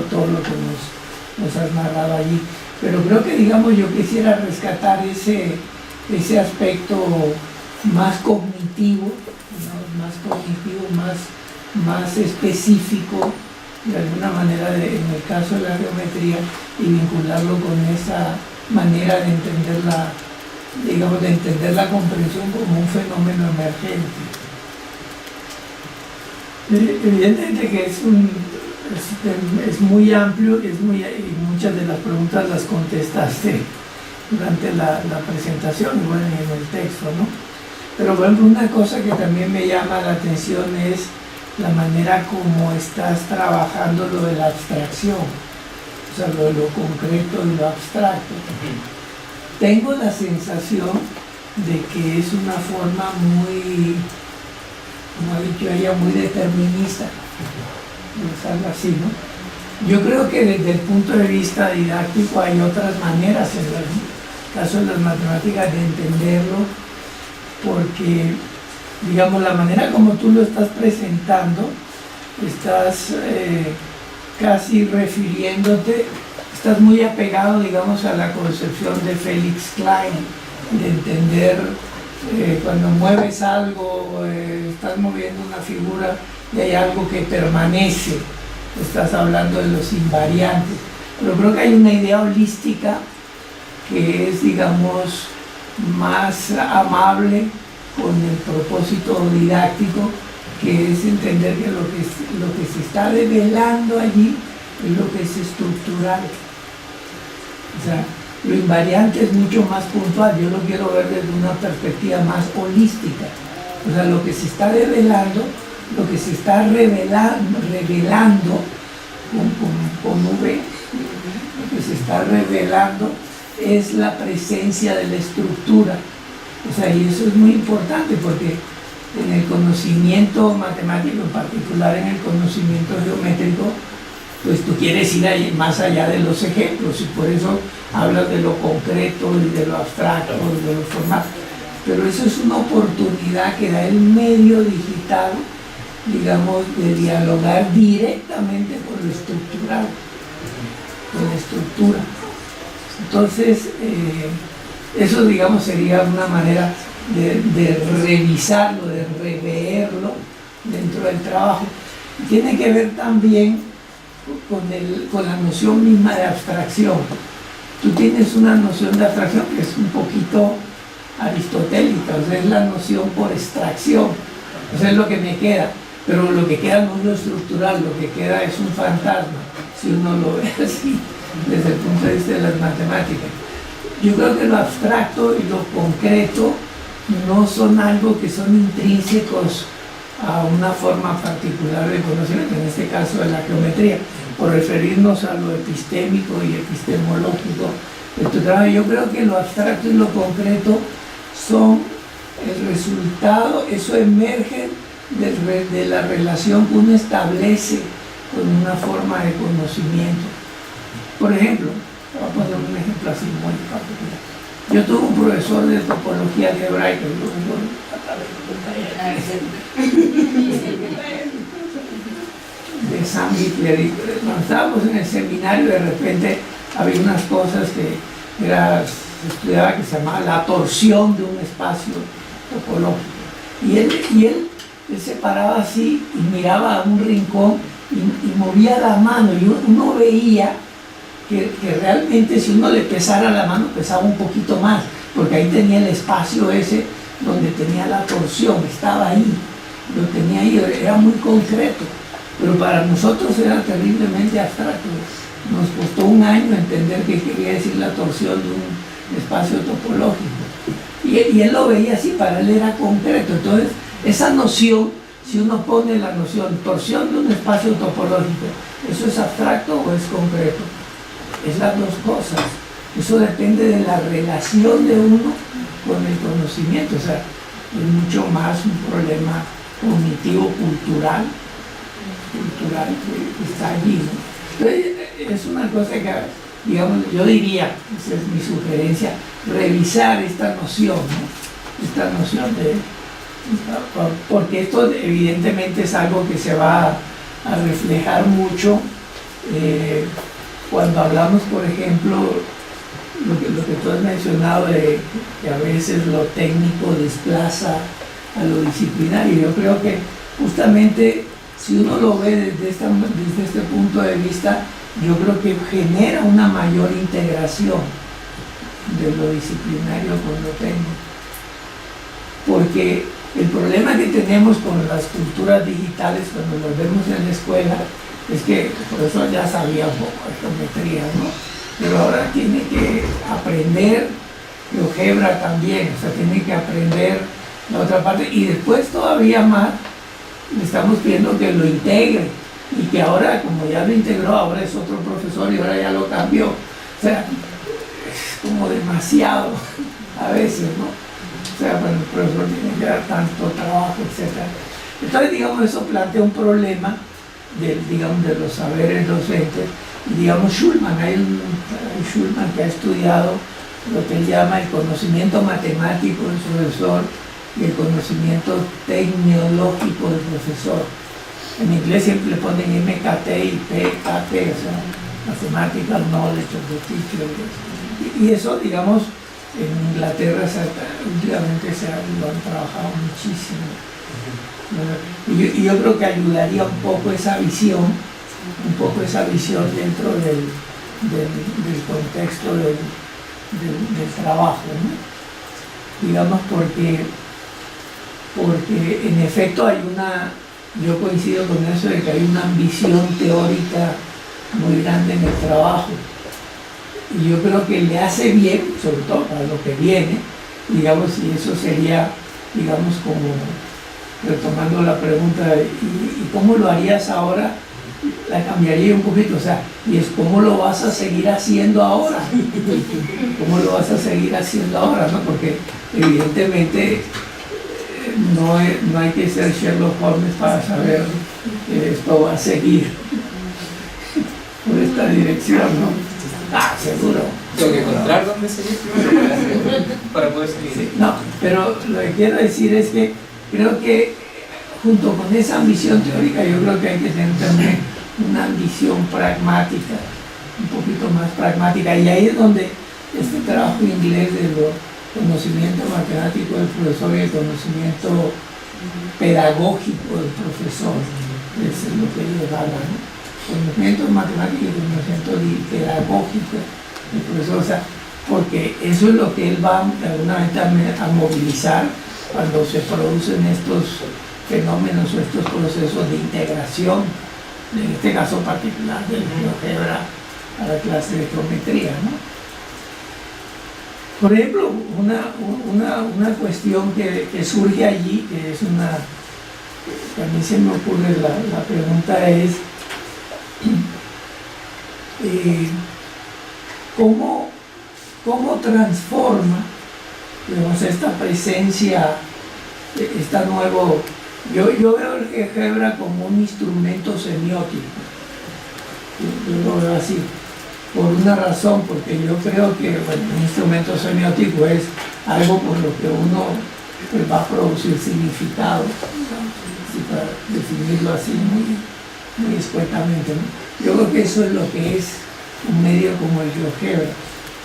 Todo lo que nos has narrado allí. Pero creo que, digamos, yo quisiera rescatar ese aspecto más cognitivo, ¿no? más específico, de alguna manera, en el caso de la geometría, y vincularlo con esa manera de entender la comprensión como un fenómeno emergente. Evidentemente que es muy amplio y muchas de las preguntas las contestaste durante la presentación y bueno, en el texto, ¿no? Pero por ejemplo, una cosa que también me llama la atención es la manera como estás trabajando lo de la abstracción, o sea, lo de lo concreto y lo abstracto. Tengo la sensación de que es una forma muy, como ha dicho ella, muy determinista, es algo así, ¿no? Yo creo que desde el punto de vista didáctico hay otras maneras, en el caso de las matemáticas, de entenderlo, porque, digamos, la manera como tú lo estás presentando, estás casi refiriéndote, estás muy apegado, digamos, a la concepción de Felix Klein, de entender cuando mueves algo, estás moviendo una figura y hay algo que permanece, estás hablando de los invariantes. Pero creo que hay una idea holística que es, digamos, más amable con el propósito didáctico, que es entender que lo que se está develando allí es lo que es estructural. O sea, lo invariante es mucho más puntual, yo lo quiero ver desde una perspectiva más holística. O sea, lo que se está develando, lo que se está revelando con V, lo que se está revelando es la presencia de la estructura. O sea, y eso es muy importante porque en el conocimiento matemático, en particular en el conocimiento geométrico, pues tú quieres ir más allá de los ejemplos y por eso hablas de lo concreto y de lo abstracto y de lo formal. Pero eso es una oportunidad que da el medio digital, digamos, de dialogar directamente con lo estructural, con la estructura. Entonces, eso, digamos, sería una manera de revisarlo, de reverlo dentro del trabajo. Tiene que ver también con la noción misma de abstracción. Tú tienes una noción de abstracción que es un poquito aristotélica, o sea, es la noción por extracción, o sea, es lo que me queda, pero lo que queda no es lo estructural, lo que queda es un fantasma, si uno lo ve así, desde el punto de vista de las matemáticas. Yo creo que lo abstracto y lo concreto no son algo que son intrínsecos a una forma particular de conocimiento, en este caso de la geometría, por referirnos a lo epistémico y epistemológico de tu trabajo. Yo creo que lo abstracto y lo concreto son el resultado, eso emerge de la relación que uno establece con una forma de conocimiento. Por ejemplo, voy a poner un ejemplo así muy particular. Yo tuve un profesor de topología algebraica, de San Hitler, cuando estábamos en el seminario de repente había unas cosas que se estudiaba que se llamaba la torsión de un espacio topológico, y él se paraba así y miraba a un rincón y movía la mano y uno veía que realmente si uno le pesara la mano pesaba un poquito más, porque ahí tenía el espacio ese donde tenía la torsión, estaba ahí, lo tenía ahí, era muy concreto, pero para nosotros era terriblemente abstracto. Nos costó un año entender qué quería decir la torsión de un espacio topológico, y él lo veía así, para él era concreto. Entonces esa noción, si uno pone la noción torsión de un espacio topológico, ¿eso es abstracto o es concreto? Es las dos cosas. Eso depende de la relación de uno con el conocimiento. O sea, es mucho más un problema cognitivo, cultural que está allí, ¿no? Entonces, es una cosa que, digamos, yo diría, esa es mi sugerencia, revisar esta noción, ¿no? Esta noción porque esto evidentemente es algo que se va a reflejar mucho cuando hablamos, por ejemplo, lo que tú has mencionado de que a veces lo técnico desplaza a lo disciplinario. Yo creo que justamente si uno lo ve desde este punto de vista, yo creo que genera una mayor integración de lo disciplinario con lo técnico. Porque el problema que tenemos con las culturas digitales cuando las vemos en la escuela es que por eso ya sabía un poco de geometría, ¿no? Pero ahora tiene que aprender GeoGebra también, o sea, tiene que aprender la otra parte, y después todavía más le estamos pidiendo que lo integre, y que ahora, como ya lo integró, ahora es otro profesor y ahora ya lo cambió. O sea, es como demasiado a veces, ¿no? O sea, bueno, el profesor tiene que dar tanto trabajo, etc. Entonces, digamos, eso plantea un problema de los saberes docentes. Y digamos, Schulman, hay Schulman que ha estudiado lo que él llama el conocimiento matemático del profesor y el conocimiento tecnológico del profesor. En inglés siempre le ponen MKT y PKT, o sea, Mathematical Knowledge of the Teacher. Y eso, digamos, en Inglaterra últimamente lo han trabajado muchísimo. Y yo creo que ayudaría un poco esa visión dentro del contexto del trabajo, ¿no? Digamos, porque porque en efecto yo coincido con eso de que hay una ambición teórica muy grande en el trabajo. Y yo creo que le hace bien, sobre todo para lo que viene, digamos, y eso sería, digamos, como retomando la pregunta, ¿y cómo lo harías ahora? La cambiaría un poquito, o sea, y es cómo lo vas a seguir haciendo ahora. ¿Cómo lo vas a seguir haciendo ahora? ¿No? Porque evidentemente no hay que ser Sherlock Holmes para saber que esto va a seguir por esta dirección, ¿no? Seguro. Tengo que encontrar dónde seguir para poder seguir. Sí, no, pero lo que quiero decir es que creo que junto con esa ambición teórica, yo creo que hay que tener también una ambición pragmática, un poquito más pragmática, y ahí es donde este trabajo inglés de los conocimiento matemático del profesor y el conocimiento pedagógico del profesor, es lo que ellos hablan, ¿no? Conocimiento matemático y conocimiento pedagógico del profesor, o sea, porque eso es lo que él va de alguna manera a movilizar cuando se producen estos fenómenos o estos procesos de integración, en este caso particular del GeoGebra a la clase de geometría, ¿no? Por ejemplo, una cuestión que surge allí, que es que a mí se me ocurre, la pregunta es ¿cómo transforma, digamos, esta presencia, esta nuevo... Yo veo el GeoGebra como un instrumento semiótico, yo lo veo así, por una razón, porque yo creo que un instrumento semiótico es algo por lo que uno va a producir significado, ¿no? Para definirlo así muy escuetamente, ¿no? Yo creo que eso es lo que es un medio como el GeoGebra,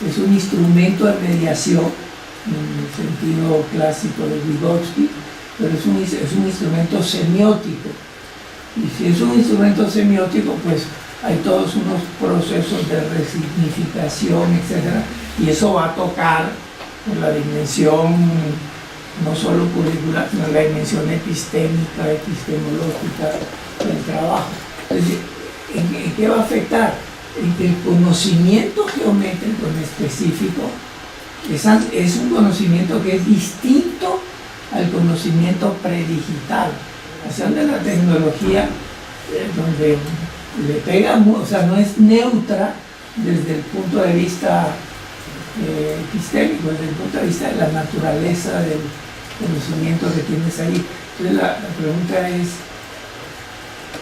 es un instrumento de mediación en el sentido clásico de Vygotsky, pero es un instrumento semiótico, y si es un instrumento semiótico, pues hay todos unos procesos de resignificación, etc. Y eso va a tocar la dimensión no solo curricular, sino la dimensión epistémica, epistemológica del trabajo. Entonces, ¿en qué va a afectar? En que el conocimiento geométrico en específico es un conocimiento que es distinto al conocimiento predigital. Hacia donde la tecnología, donde le pega, o sea, no es neutra desde el punto de vista epistémico, desde el punto de vista de la naturaleza del conocimiento que tienes ahí. Entonces la pregunta es,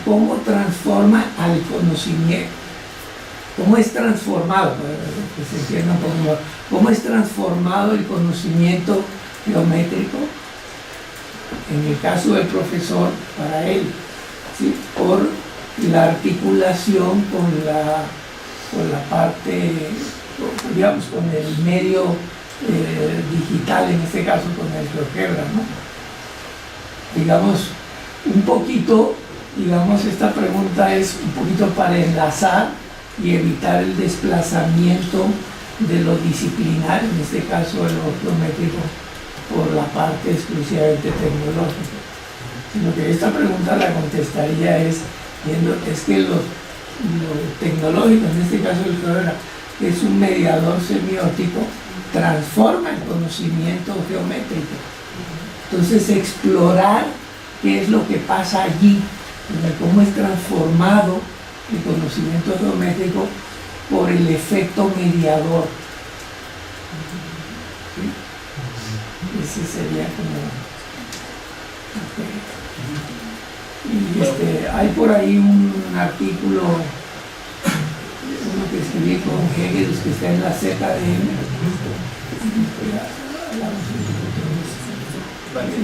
¿cómo transforma al conocimiento? ¿Cómo es transformado? Que se entienda un poco mejor. ¿Cómo es transformado el conocimiento geométrico, en el caso del profesor, para él, ¿sí? Por la articulación con la parte, digamos, con el medio digital, en este caso con el GeoGebra, ¿no? Digamos, un poquito, digamos, esta pregunta es un poquito para enlazar y evitar el desplazamiento de lo disciplinar, en este caso de lo geométrico, por la parte exclusivamente tecnológica. Sino que esta pregunta la contestaría es que lo tecnológico, en este caso el GeoGebra, que es un mediador semiótico, transforma el conocimiento geométrico. Entonces, explorar qué es lo que pasa allí, cómo es transformado el conocimiento geométrico por el efecto mediador. ¿Sí? Ese sería como... Okay. Y hay por ahí un artículo, uno que escribí con Hegel, que está en la ZDM.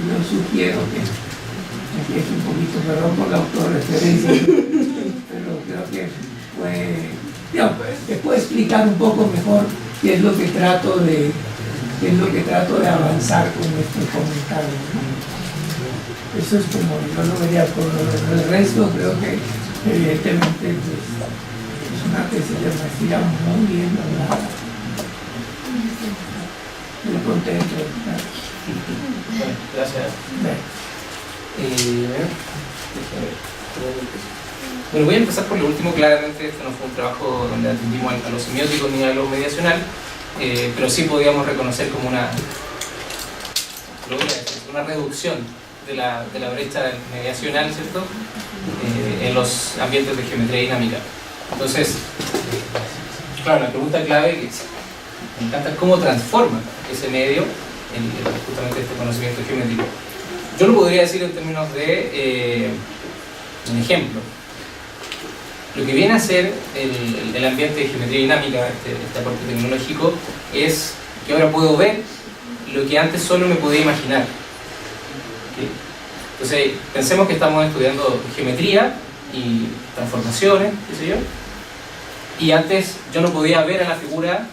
Yo sugiero que aquí es un poquito, perdón por la autorreferencia, pero creo que te puedo explicar un poco mejor qué es lo que trato de avanzar con este comentario, ¿no? Eso es como yo lo vería. Por el resto creo que evidentemente es una tesis de maestría muy bien lograda. Muy contento. Bueno, gracias. Bueno, voy a empezar por lo último. Claramente este no fue un trabajo donde atendimos a lo semiótico ni a lo mediacional, pero sí podíamos reconocer como una reducción de la brecha mediacional, ¿cierto? En los ambientes de geometría dinámica. Entonces, claro, la pregunta clave que me encanta es cómo transforma ese medio justamente este conocimiento geométrico. Yo lo podría decir en términos de un ejemplo. Lo que viene a ser el ambiente de geometría dinámica, este aporte tecnológico, es que ahora puedo ver lo que antes solo me podía imaginar. ¿Okay? Entonces, pensemos que estamos estudiando geometría y transformaciones, qué sé yo, y antes yo no podía ver a la figura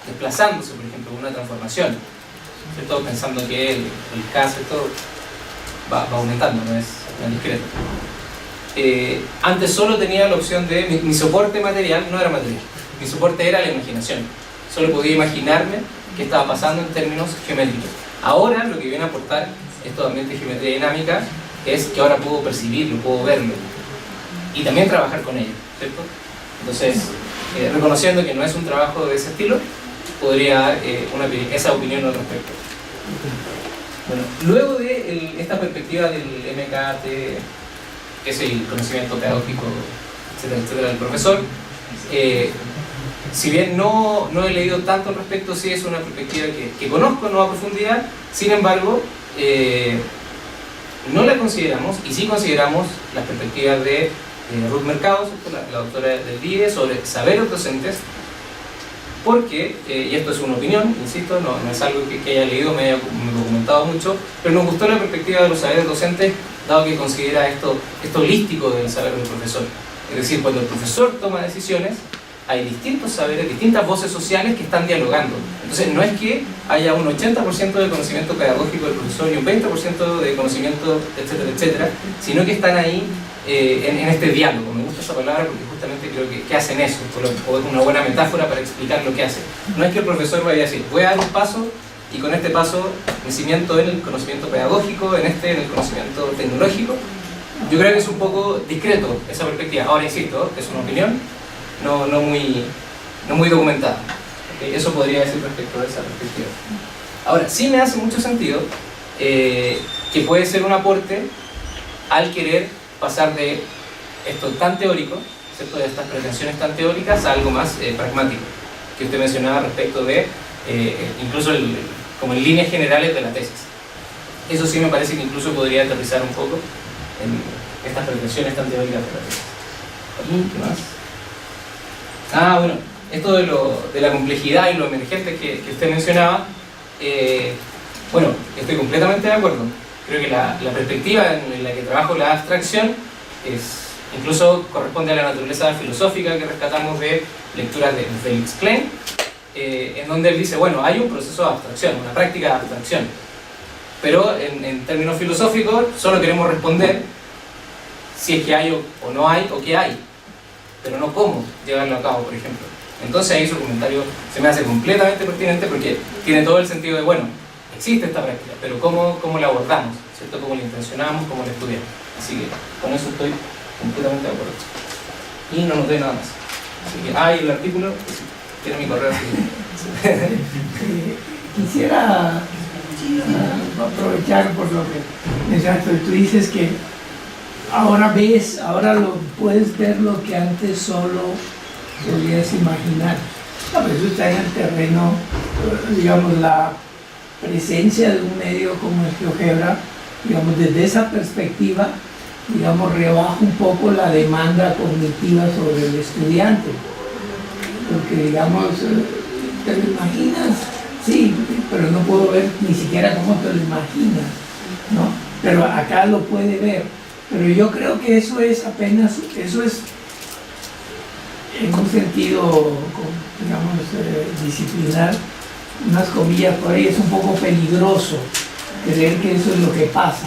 desplazándose, por ejemplo, una transformación, ¿cierto? Pensando que el K, ¿cierto? va aumentando, no es discreto. Antes solo tenía la opción de mi soporte material no era material, mi soporte era la imaginación. Solo podía imaginarme qué estaba pasando en términos geométricos. Ahora lo que viene a aportar estos ambientes de geometría dinámica es que ahora puedo percibirlo, puedo verlo y también trabajar con ello, ¿cierto? Entonces, reconociendo que no es un trabajo de ese estilo, podría dar esa opinión al respecto. Bueno, luego de esta perspectiva del MKT, que es el conocimiento pedagógico, etcétera, etcétera, del profesor, si bien no he leído tanto al respecto, sí es una perspectiva que conozco, no a profundidad. Sin embargo, no la consideramos, y sí consideramos las perspectivas de Ruth Mercado, la doctora del DIE, sobre saberes docentes, porque, y esto es una opinión, insisto, no es algo que haya leído, me haya documentado mucho, pero nos gustó la perspectiva de los saberes docentes, dado que considera esto holístico del saber del profesor. Es decir, cuando el profesor toma decisiones, hay distintos saberes, distintas voces sociales que están dialogando. Entonces, no es que haya un 80% de conocimiento pedagógico del profesor y un 20% de conocimiento, etcétera, etcétera, sino que están ahí en este diálogo. Me gusta esa palabra porque justamente creo que hacen eso, o es una buena metáfora para explicar lo que hacen. No es que el profesor vaya a decir, voy a dar un paso y con este paso me cimiento en el conocimiento pedagógico, en el conocimiento tecnológico. Yo creo que es un poco discreto esa perspectiva. Ahora, insisto, es una opinión no muy documentada. ¿Okay? Eso podría decir respecto a esa perspectiva. Ahora, sí me hace mucho sentido que puede ser un aporte al querer pasar de esto tan teórico, ¿cierto? De estas pretensiones tan teóricas a algo más pragmático, que usted mencionaba respecto de incluso como en líneas generales de la tesis. Eso sí me parece que incluso podría aterrizar un poco en estas pretensiones tan teóricas de la tesis. ¿Qué más? Bueno, esto de la complejidad y lo emergente que usted mencionaba, bueno, estoy completamente de acuerdo. Creo que la perspectiva en la que trabajo la abstracción incluso corresponde a la naturaleza filosófica que rescatamos de lecturas de Felix Klein, en donde él dice, bueno, hay un proceso de abstracción, una práctica de abstracción, pero en términos filosóficos solo queremos responder si es que hay o no hay, o qué hay, pero no cómo llevarlo a cabo, por ejemplo. Entonces ahí su comentario se me hace completamente pertinente porque tiene todo el sentido de, bueno, existe esta práctica, pero ¿cómo la abordamos? ¿Cierto? ¿Cómo la intencionamos? ¿Cómo la estudiamos? Así que con eso estoy completamente de acuerdo. Y no noté nada más. Así que, y el artículo, tiene mi correo. Quisiera aprovechar por lo que mencionaste. Tú dices que ahora lo puedes ver lo que antes solo podías imaginar. No, pero eso está en el terreno, digamos, la presencia de un medio como el GeoGebra, digamos, desde esa perspectiva, digamos, rebaja un poco la demanda cognitiva sobre el estudiante. Porque, digamos, ¿te lo imaginas? Sí, pero no puedo ver ni siquiera cómo te lo imaginas, ¿no? Pero acá lo puede ver. Pero yo creo que eso es en un sentido, digamos, disciplinar, unas comillas por ahí, es un poco peligroso creer que eso es lo que pasa,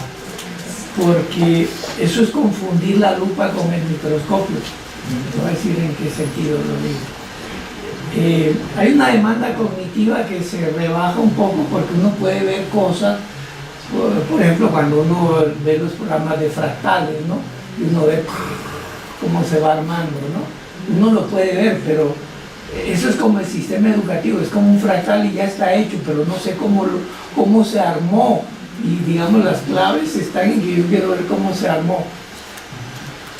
porque eso es confundir la lupa con el microscopio. Te voy a decir en qué sentido lo digo. Hay una demanda cognitiva que se rebaja un poco porque uno puede ver cosas Por ejemplo, cuando uno ve los programas de fractales, ¿no? Y uno ve cómo se va armando, ¿no? Uno lo puede ver, pero eso es como el sistema educativo, es como un fractal y ya está hecho, pero no sé cómo se armó. Y digamos, las claves están en que yo quiero ver cómo se armó.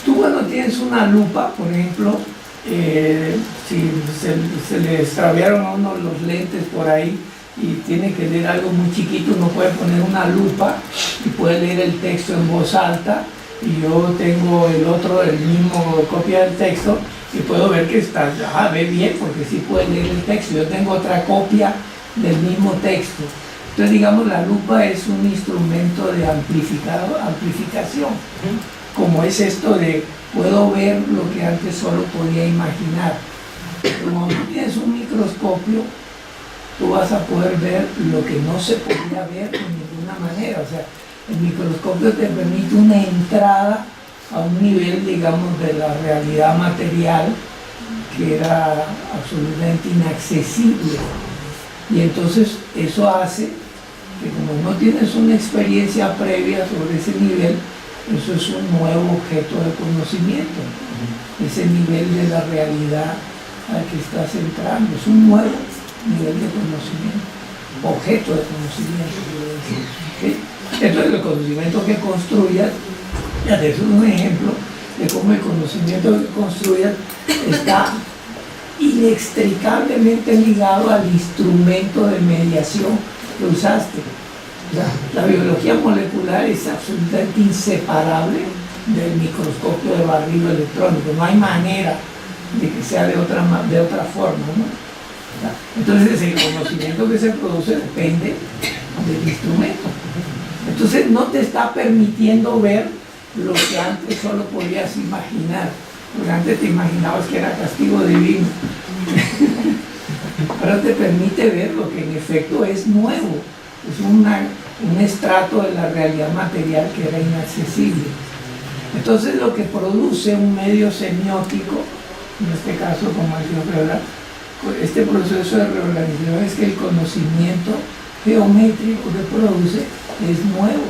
Tú cuando tienes una lupa, por ejemplo, si se le extraviaron a uno los lentes por ahí y tiene que leer algo muy chiquito, uno puede poner una lupa y puede leer el texto en voz alta, y yo tengo el mismo copia del texto y puedo ver que está, ve bien porque sí puede leer el texto. Yo tengo otra copia del mismo texto. Entonces, digamos, la lupa es un instrumento de amplificación, como es esto de puedo ver lo que antes solo podía imaginar. Como tú tienes un microscopio, tú vas a poder ver lo que no se podía ver de ninguna manera. O sea, el microscopio te permite una entrada a un nivel, digamos, de la realidad material que era absolutamente inaccesible. Y entonces eso hace que, como no tienes una experiencia previa sobre ese nivel, eso es un nuevo objeto de conocimiento, ese nivel de la realidad al que estás entrando, es un nuevo nivel de conocimiento, objeto de conocimiento, quiero decir, ¿sí? Entonces el conocimiento que construyas, fíjate, eso es un ejemplo de cómo el conocimiento que construyas está inextricablemente ligado al instrumento de mediación que usaste. O sea, la biología molecular es absolutamente inseparable del microscopio de barrido electrónico, no hay manera de que sea de otra forma, ¿no? O sea, entonces el conocimiento que se produce depende del instrumento. Entonces no te está permitiendo ver lo que antes solo podías imaginar, porque antes te imaginabas que era castigo divino. Ahora te permite ver lo que en efecto es nuevo, es un estrato de la realidad material que era inaccesible. Entonces lo que produce un medio semiótico, en este caso como el geografía, este proceso de reorganización, es que el conocimiento geométrico que produce es nuevo,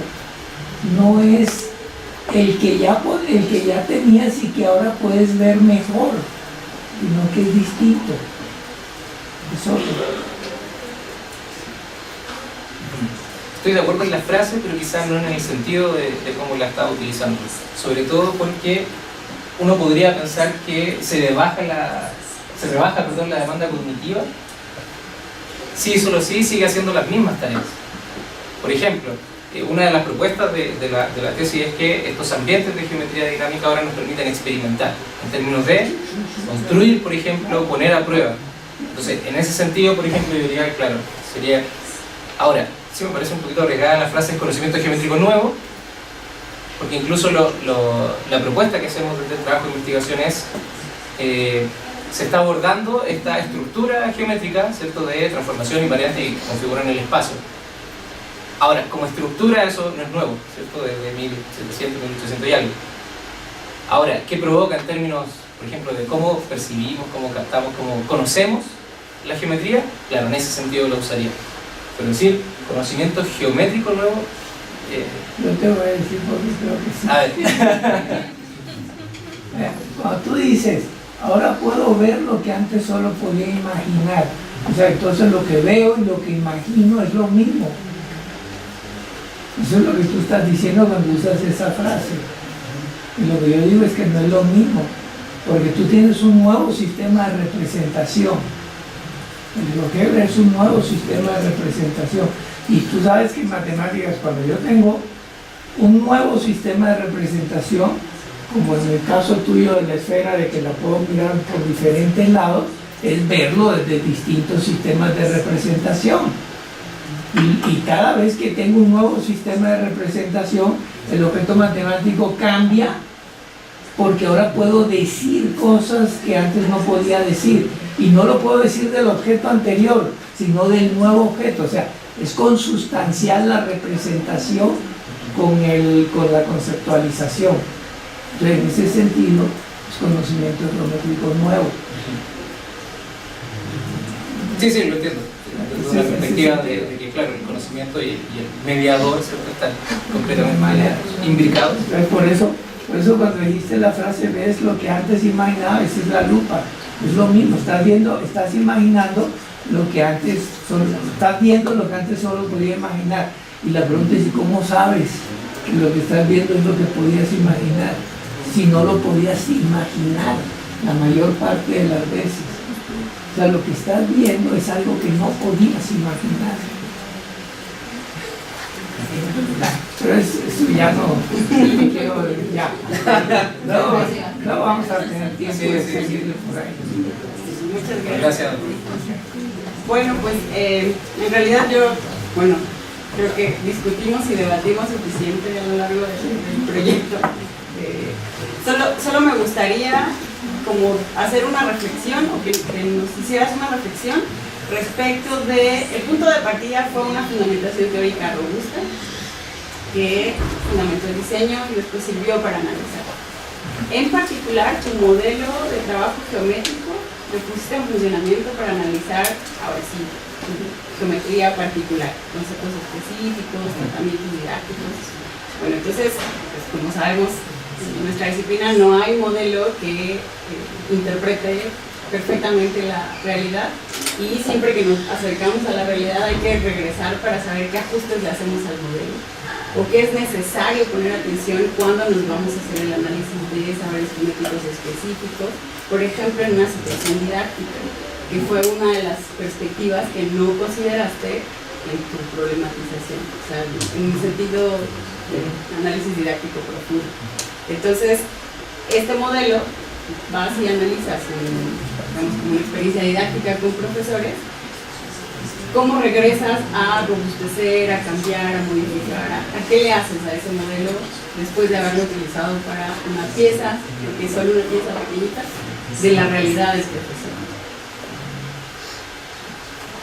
no es el que ya tenías y que ahora puedes ver mejor, sino que es distinto, es otro. Estoy de acuerdo en la frase, pero quizás no en el sentido de cómo la estaba utilizando. Sobre todo porque uno podría pensar que se rebaja la demanda cognitiva si solo sí sigue haciendo las mismas tareas. Por ejemplo, una de las propuestas de la tesis es que estos ambientes de geometría dinámica ahora nos permiten experimentar, en términos de construir, por ejemplo, poner a prueba. Entonces, en ese sentido, por ejemplo, yo diría, claro, sería... Ahora, sí me parece un poquito arriesgada la frase conocimiento geométrico nuevo, porque incluso la propuesta que hacemos desde el trabajo de investigación es se está abordando esta estructura geométrica, ¿cierto?, de transformación invariante y configuran el espacio. Ahora, como estructura eso no es nuevo, ¿cierto?, desde 1700, 1800 y algo. Ahora, ¿qué provoca en términos, por ejemplo, de cómo percibimos, cómo captamos, cómo conocemos la geometría? Claro, en ese sentido lo usaría. Pero decir conocimiento geométrico nuevo... Yo te voy a decir porque creo que sí. A ver. Cuando tú dices, ahora puedo ver lo que antes solo podía imaginar, o sea, entonces lo que veo y lo que imagino es lo mismo. Eso es lo que tú estás diciendo cuando usas esa frase. Y lo que yo digo es que no es lo mismo, porque tú tienes un nuevo sistema de representación. El GeoGebra es un nuevo sistema de representación. Y tú sabes que en matemáticas, cuando yo tengo un nuevo sistema de representación, como en el caso tuyo de la esfera, de que la puedo mirar por diferentes lados, es verlo desde distintos sistemas de representación. Y cada vez que tengo un nuevo sistema de representación, el objeto matemático cambia, porque ahora puedo decir cosas que antes no podía decir. Y no lo puedo decir del objeto anterior, sino del nuevo objeto. O sea, es consustancial la representación con la conceptualización. Entonces, en ese sentido, es conocimiento geométrico nuevo. Sí, lo entiendo. Desde una perspectiva de que claro, el conocimiento y el mediador, ¿cierto?, están completamente imbricados. Por eso cuando dijiste la frase, ves lo que antes imaginaba, esa es la lupa. Es lo mismo, estás imaginando lo que antes estás viendo lo que antes solo podía imaginar. Y la pregunta es, ¿cómo sabes que lo que estás viendo es lo que podías imaginar? Si no lo podías imaginar la mayor parte de las veces. O sea, lo que estás viendo es algo que no podías imaginar. Pero eso ya no quiero, ya. No vamos a tener tiempo de seguirle por ahí. Muchas Gracias. Bueno, pues en realidad creo que discutimos y debatimos suficiente a lo largo del proyecto. Solo me gustaría como hacer una reflexión, o que nos hicieras una reflexión respecto de, el punto de partida fue una fundamentación teórica robusta que fundamentó el diseño y después sirvió para analizar. En particular, tu modelo de trabajo geométrico lo pusiste en funcionamiento para analizar, ahora sí, geometría particular, conceptos específicos, tratamientos didácticos. Bueno, entonces, pues como sabemos, en nuestra disciplina no hay modelo que interprete perfectamente la realidad, y siempre que nos acercamos a la realidad hay que regresar para saber qué ajustes le hacemos al modelo o qué es necesario poner atención cuando nos vamos a hacer el análisis de saberes geométricos específicos, por ejemplo en una situación didáctica, que fue una de las perspectivas que no consideraste en tu problematización, o sea, en un sentido de análisis didáctico profundo. Entonces, este modelo vas y analizas como una experiencia didáctica con profesores, cómo regresas a robustecer, a cambiar, a modificar, a qué le haces a ese modelo después de haberlo utilizado para una pieza, que es solo una pieza pequeñita, de la realidad del profesor.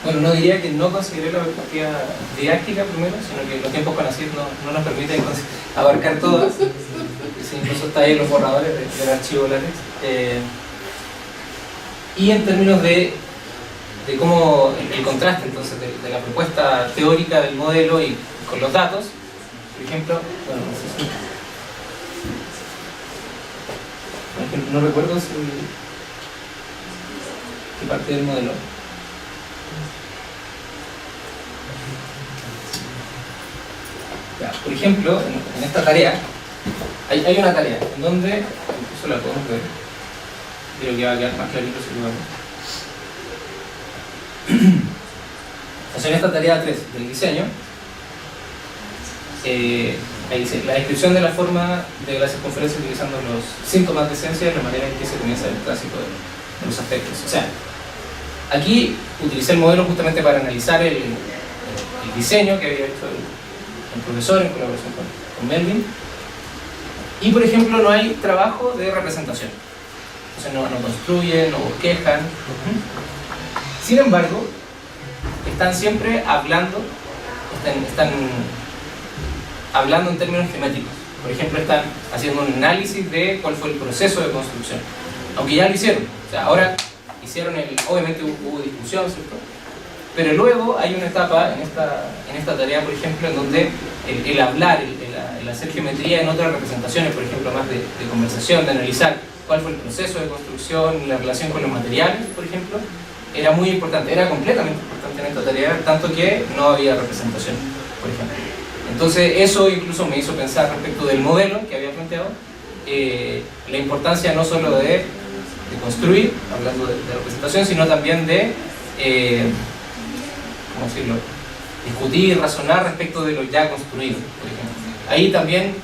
Bueno, no diría que no consideré la perspectiva didáctica primero, sino que los tiempos con ACID no nos permiten abarcar todas. Incluso está ahí en los borradores del archivo LaTeX. Y en términos de cómo el contraste entonces de la propuesta teórica del modelo y con los datos, por ejemplo, bueno, no recuerdo qué parte del modelo. Ya, por ejemplo, en esta tarea hay una tarea en donde, incluso la podemos ver, creo que va a quedar más clarito si lo vemos. Entonces, en esta tarea 3 del diseño, ahí dice la descripción de la forma de la circunferencia utilizando los síntomas de esencia de la manera en que se comienza el clásico de los aspectos. O sea, aquí utilicé el modelo justamente para analizar el diseño que había hecho el profesor en colaboración con Melvin. Y por ejemplo, no hay trabajo de representación. Entonces no construyen, no bosquejan. Sin embargo, están siempre hablando, están hablando en términos geométricos. Por ejemplo, están haciendo un análisis de cuál fue el proceso de construcción. Aunque ya lo hicieron. O sea, ahora hicieron obviamente hubo discusión, ¿cierto? Pero luego hay una etapa en esta tarea, por ejemplo, en donde el hablar, el hacer geometría en otras representaciones, por ejemplo, más de conversación, de analizar cuál fue el proceso de construcción, la relación con los materiales, por ejemplo, era muy importante, era completamente importante en esta tarea, tanto que no había representación, por ejemplo. Entonces eso incluso me hizo pensar respecto del modelo que había planteado, la importancia no solo de construir, hablando de representación, sino también de ¿cómo decirlo? Discutir, razonar respecto de lo ya construido, por ejemplo. Ahí también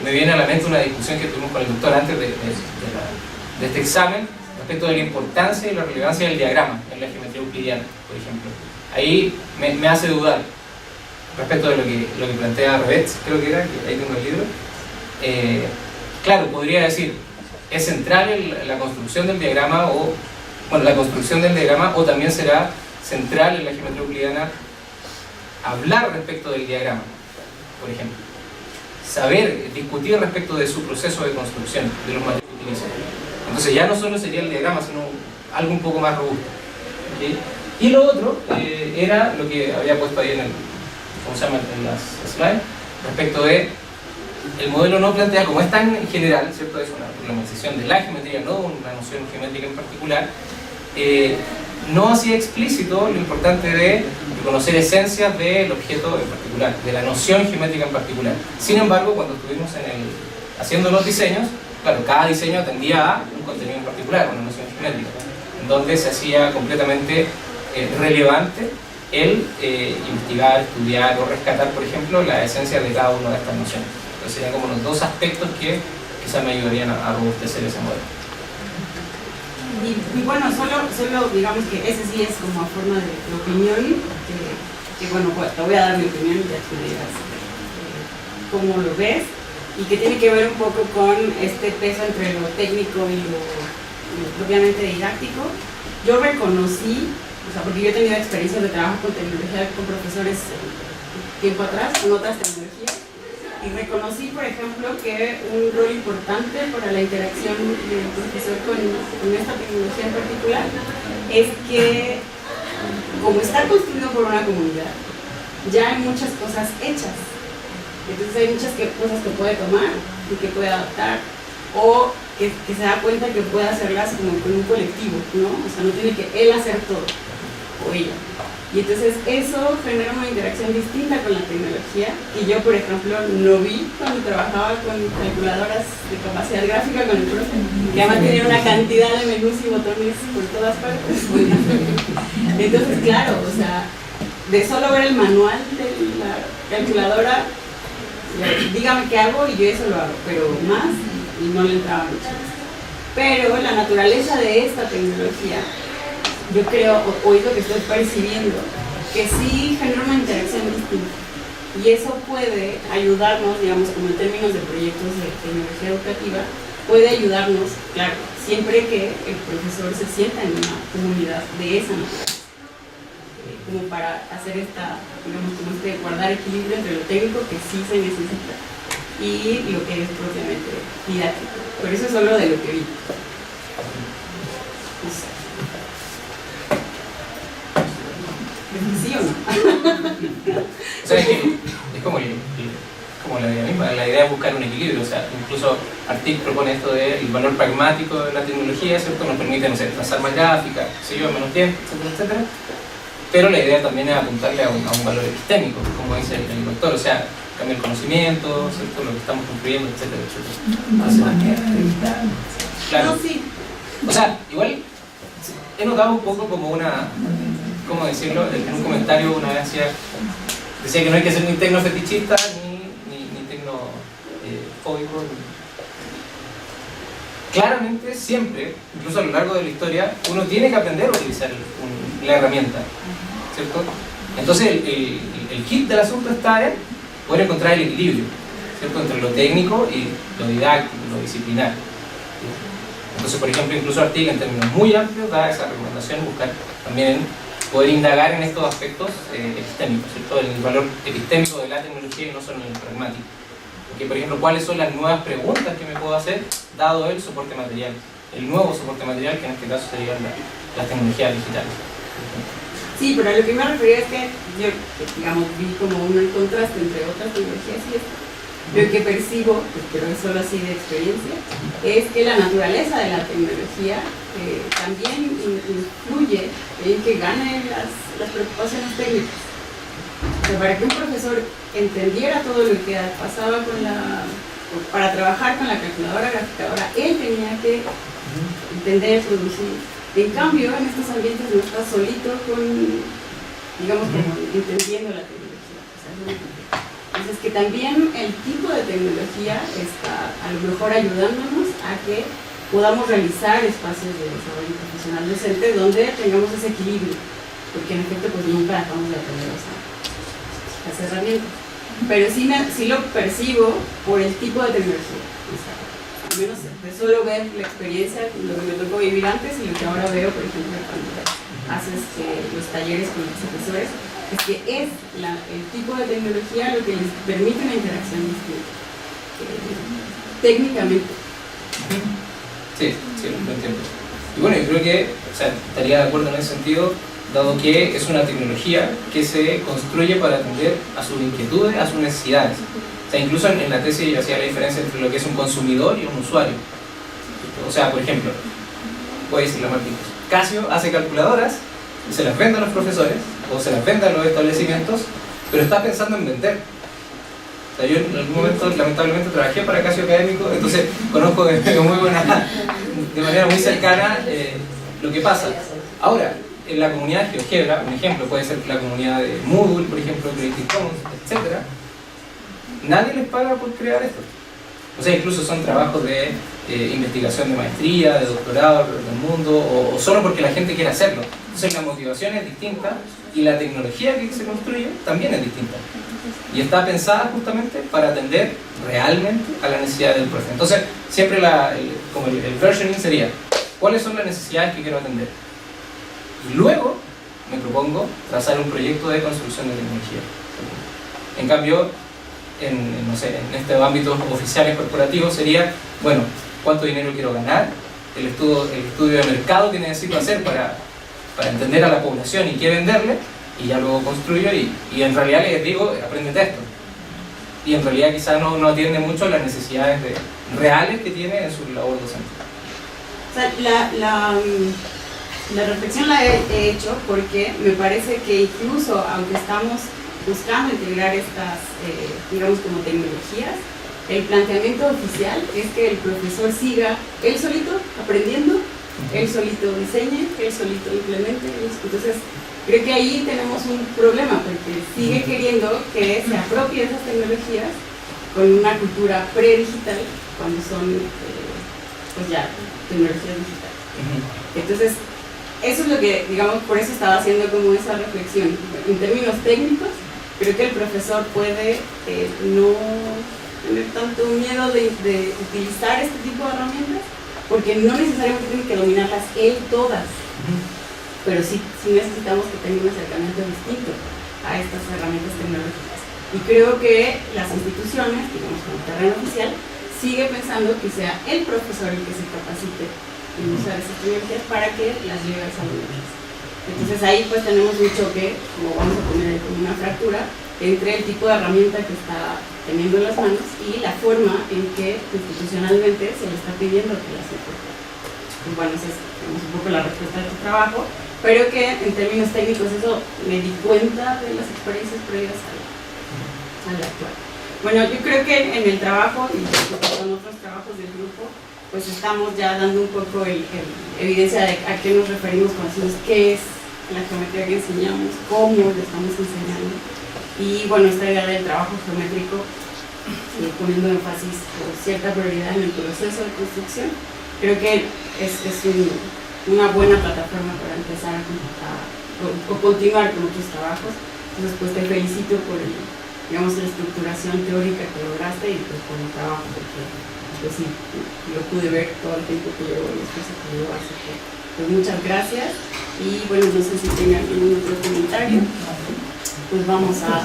me viene a la mente una discusión que tuvimos con el doctor antes de este examen respecto de la importancia y la relevancia del diagrama en la geometría euclidiana, por ejemplo. Ahí me hace dudar respecto de lo que plantea Revets, creo que era, que ahí tengo el libro. Claro, podría decir, es central la construcción del diagrama o también será central en la geometría euclidiana hablar respecto del diagrama, por ejemplo. Saber, discutir respecto de su proceso de construcción, de los materiales que utilizan. Entonces ya no solo sería el diagrama, sino algo un poco más robusto. ¿Okay? Y lo otro era lo que había puesto ahí en el, ¿cómo se llama?, en las slides, respecto de el modelo no plantea, como es tan general, ¿cierto? Es una problematización de la geometría, no una noción geométrica en particular, no hacía explícito lo importante de reconocer esencias del objeto en particular, de la noción geométrica en particular. Sin embargo, cuando estuvimos haciendo los diseños, claro, cada diseño atendía a un contenido en particular, una noción geométrica, en donde se hacía completamente relevante el investigar, estudiar o rescatar, por ejemplo, la esencia de cada una de estas nociones. Entonces serían como los dos aspectos que quizás me ayudarían a robustecer ese modelo. Y bueno, solo digamos que ese sí es como a forma de opinión, que bueno, pues, te voy a dar mi opinión y ya tú me dirás cómo lo ves, y que tiene que ver un poco con este peso entre lo técnico y lo propiamente didáctico. Yo reconocí, o sea, porque yo he tenido experiencias de trabajo con tecnología con profesores tiempo atrás, con otras tecnologías, y reconocí, por ejemplo, que un rol importante para la interacción del profesor con esta tecnología en particular es que, como está construido por una comunidad, ya hay muchas cosas hechas. Entonces hay muchas cosas que puede tomar y que puede adaptar, o que se da cuenta que puede hacerlas como con un colectivo, ¿no? O sea, no tiene que él hacer todo, o ella. Y entonces eso genera una interacción distinta con la tecnología, que yo, por ejemplo, no vi cuando trabajaba con calculadoras de capacidad gráfica con el profe, que además tenía una cantidad de menús y botones por todas partes. Entonces, claro, o sea, de solo ver el manual de la calculadora, dígame qué hago y yo eso lo hago, pero más, y no le entraba mucho. Pero la naturaleza de esta tecnología, yo creo, o es lo que estoy percibiendo, que sí genera una interacción distinta. Y eso puede ayudarnos, digamos, como en términos de proyectos de tecnología educativa, puede ayudarnos, claro, siempre que el profesor se sienta en una comunidad de esa naturaleza. Como para hacer digamos, como guardar equilibrio entre lo técnico, que sí se necesita, y lo que es propiamente didáctico. Por eso es solo de lo que vi. No sé. ¿Sí o no? O sea, es como la idea misma, la idea es buscar un equilibrio. O sea, incluso Artic propone esto del valor pragmático de la tecnología, ¿cierto? Nos permite, no sé, trazar más gráficas, menos tiempo, etcétera, etcétera. Pero la idea también es apuntarle a un valor epistémico, como dice el doctor, o sea, cambia el conocimiento, ¿cierto? Lo que estamos construyendo, etcétera, etcétera. Más manera de evitar. Claro. No, sí. O sea, igual he notado un poco como una, ¿cómo decirlo? En un comentario una vez decía que no hay que ser ni tecnofetichista ni tecnofóbico. Claramente, siempre, incluso a lo largo de la historia, uno tiene que aprender a utilizar la herramienta, ¿cierto? Entonces el kit del asunto está en poder encontrar el equilibrio, ¿cierto? Entre lo técnico y lo didáctico, lo disciplinar. Entonces, por ejemplo, incluso Artic, en términos muy amplios, da esa recomendación, buscar también poder indagar en estos aspectos epistémicos, ¿cierto? El valor epistémico de la tecnología y no solo en el pragmático. Porque, por ejemplo, ¿cuáles son las nuevas preguntas que me puedo hacer dado el soporte material? El nuevo soporte material, que en este caso serían las tecnologías digitales. Sí, pero a lo que me refería es que yo, digamos, vi como un contraste entre otras tecnologías y esto. Lo que percibo, pero es solo así de experiencia, es que la naturaleza de la tecnología también influye en que gane las preocupaciones técnicas. O sea, para que un profesor entendiera todo lo que pasaba para trabajar con la calculadora graficadora, él tenía que entender, producir. En cambio, en estos ambientes no estás solito digamos, como entendiendo la tecnología. O sea, entonces, que también el tipo de tecnología está a lo mejor ayudándonos a que podamos realizar espacios de desarrollo profesional docente donde tengamos ese equilibrio, porque en efecto pues nunca dejamos de aprender las herramientas. Pero sí lo percibo por el tipo de tecnología. O sea, al menos de solo ver la experiencia, lo que me tocó vivir antes y lo que ahora veo, por ejemplo, cuando haces los talleres con los profesores, es que es el tipo de tecnología lo que les permite una interacción distinta, técnicamente. Sí, lo entiendo. Y bueno, yo creo que, o sea, estaría de acuerdo en ese sentido, dado que es una tecnología que se construye para atender a sus inquietudes, a sus necesidades. O sea, incluso en la tesis yo hacía la diferencia entre lo que es un consumidor y un usuario. O sea, por ejemplo, voy a decir la Martín, Casio hace calculadoras y se las vende a los profesores o se las vende a los establecimientos, pero está pensando en vender. O sea, yo en algún momento lamentablemente trabajé para Casio Académico, entonces conozco de manera muy cercana lo que pasa. Ahora, en la comunidad de GeoGebra, un ejemplo puede ser la comunidad de Moodle, por ejemplo, Creative Commons, etc. Nadie les paga por crear esto. O sea, incluso son trabajos de investigación de maestría, de doctorado del mundo, o solo porque la gente quiere hacerlo. Entonces la motivación es distinta y la tecnología que se construye también es distinta. Y está pensada justamente para atender realmente a la necesidad del profe. Entonces, siempre como el versioning sería, ¿cuáles son las necesidades que quiero atender? Y luego me propongo trazar un proyecto de construcción de tecnología. En cambio, no sé, en este ámbito oficiales corporativos sería, bueno, ¿cuánto dinero quiero ganar? El estudio de mercado que necesito hacer para entender a la población y qué venderle, y ya luego construyo y en realidad les digo, aprendete esto. Y en realidad quizás no atiende mucho a las necesidades reales que tiene en su labor docente. O sea, la reflexión la he hecho porque me parece que incluso aunque estamos buscando integrar estas, digamos, como tecnologías, el planteamiento oficial es que el profesor siga él solito aprendiendo, él solito diseñe, él solito implemente. Entonces, creo que ahí tenemos un problema porque sigue queriendo que se apropie esas tecnologías con una cultura pre-digital cuando son, pues ya, tecnologías digitales. Entonces, eso es lo que, digamos, por eso estaba haciendo como esa reflexión. En términos técnicos, creo que el profesor puede no tener tanto miedo de utilizar este tipo de herramientas, porque no necesariamente tiene que dominarlas él todas, pero sí necesitamos que tenga un acercamiento distinto a estas herramientas tecnológicas. Y creo que las instituciones, digamos como terreno oficial, sigue pensando que sea el profesor el que se capacite en usar esas tecnologías para que las lleve a esa alumnos. Entonces ahí pues tenemos un choque, como vamos a poner como una fractura, entre el tipo de herramienta que está teniendo en las manos y la forma en que institucionalmente se le está pidiendo que las incorpore. Pues bueno, esa es un poco la respuesta de tu trabajo, pero que en términos técnicos eso me di cuenta de las experiencias previas a la actual. Bueno, yo creo que en el trabajo y con otros trabajos del grupo, pues estamos ya dando un poco evidencia de a qué nos referimos cuando decimos qué es la geometría que enseñamos, cómo lo estamos enseñando. Y bueno, esta idea del trabajo geométrico, poniendo énfasis o cierta prioridad en el proceso de construcción, creo que es una buena plataforma para empezar o continuar con otros trabajos. Entonces, pues te felicito por digamos, la estructuración teórica que lograste y pues por el trabajo, porque pues sí, lo pude ver todo el tiempo que llevo y después que llevo, así que pues muchas gracias. Y bueno, no sé si tienen algún otro comentario, pues vamos a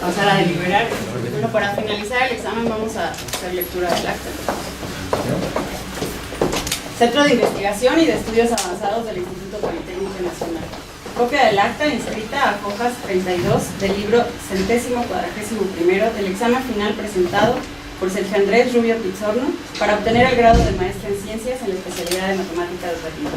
pasar a deliberar. Bueno, para finalizar el examen vamos a hacer lectura del acta. Centro de Investigación y de Estudios Avanzados del Instituto Politécnico Nacional. Copia del acta inscrita a hojas 32 del libro 141º del examen final presentado por Sergio Andrés Rubio Pizorno para obtener el grado de maestra en Ciencias en la especialidad de Matemática Educativa.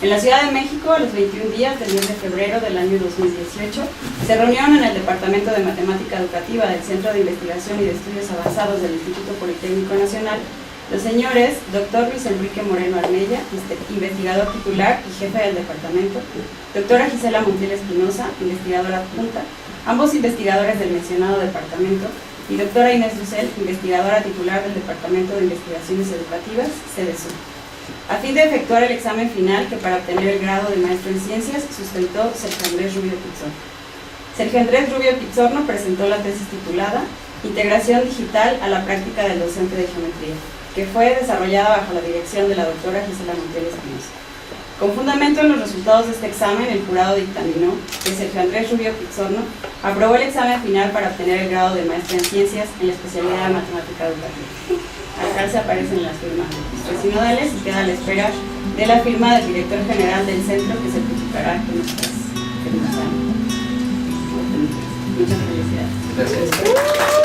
En la Ciudad de México, a los 21 días del mes de febrero del año 2018, se reunieron en el Departamento de Matemática Educativa del Centro de Investigación y de Estudios Avanzados del Instituto Politécnico Nacional los señores Dr. Luis Enrique Moreno Armella, investigador titular y jefe del departamento, doctora Gisela Montiel Espinosa, investigadora adjunta, ambos investigadores del mencionado departamento, y doctora Inés Lucel, investigadora titular del Departamento de Investigaciones Educativas, CDSU, a fin de efectuar el examen final que para obtener el grado de maestro en ciencias sustentó Sergio Andrés Rubio Pizorno. Sergio Andrés Rubio Pizorno presentó la tesis titulada Integración Digital a la práctica del docente de geometría, que fue desarrollada bajo la dirección de la doctora Gisela Montiel Espinosa. Con fundamento en los resultados de este examen, el jurado dictaminó que Sergio Andrés Rubio Pizorno aprobó el examen final para obtener el grado de maestra en ciencias en la especialidad de matemática educativa. Acá se aparecen las firmas sinodales y queda a la espera de la firma del director general del centro que certificará que nuestras feliz año. Muchas felicidades. Gracias.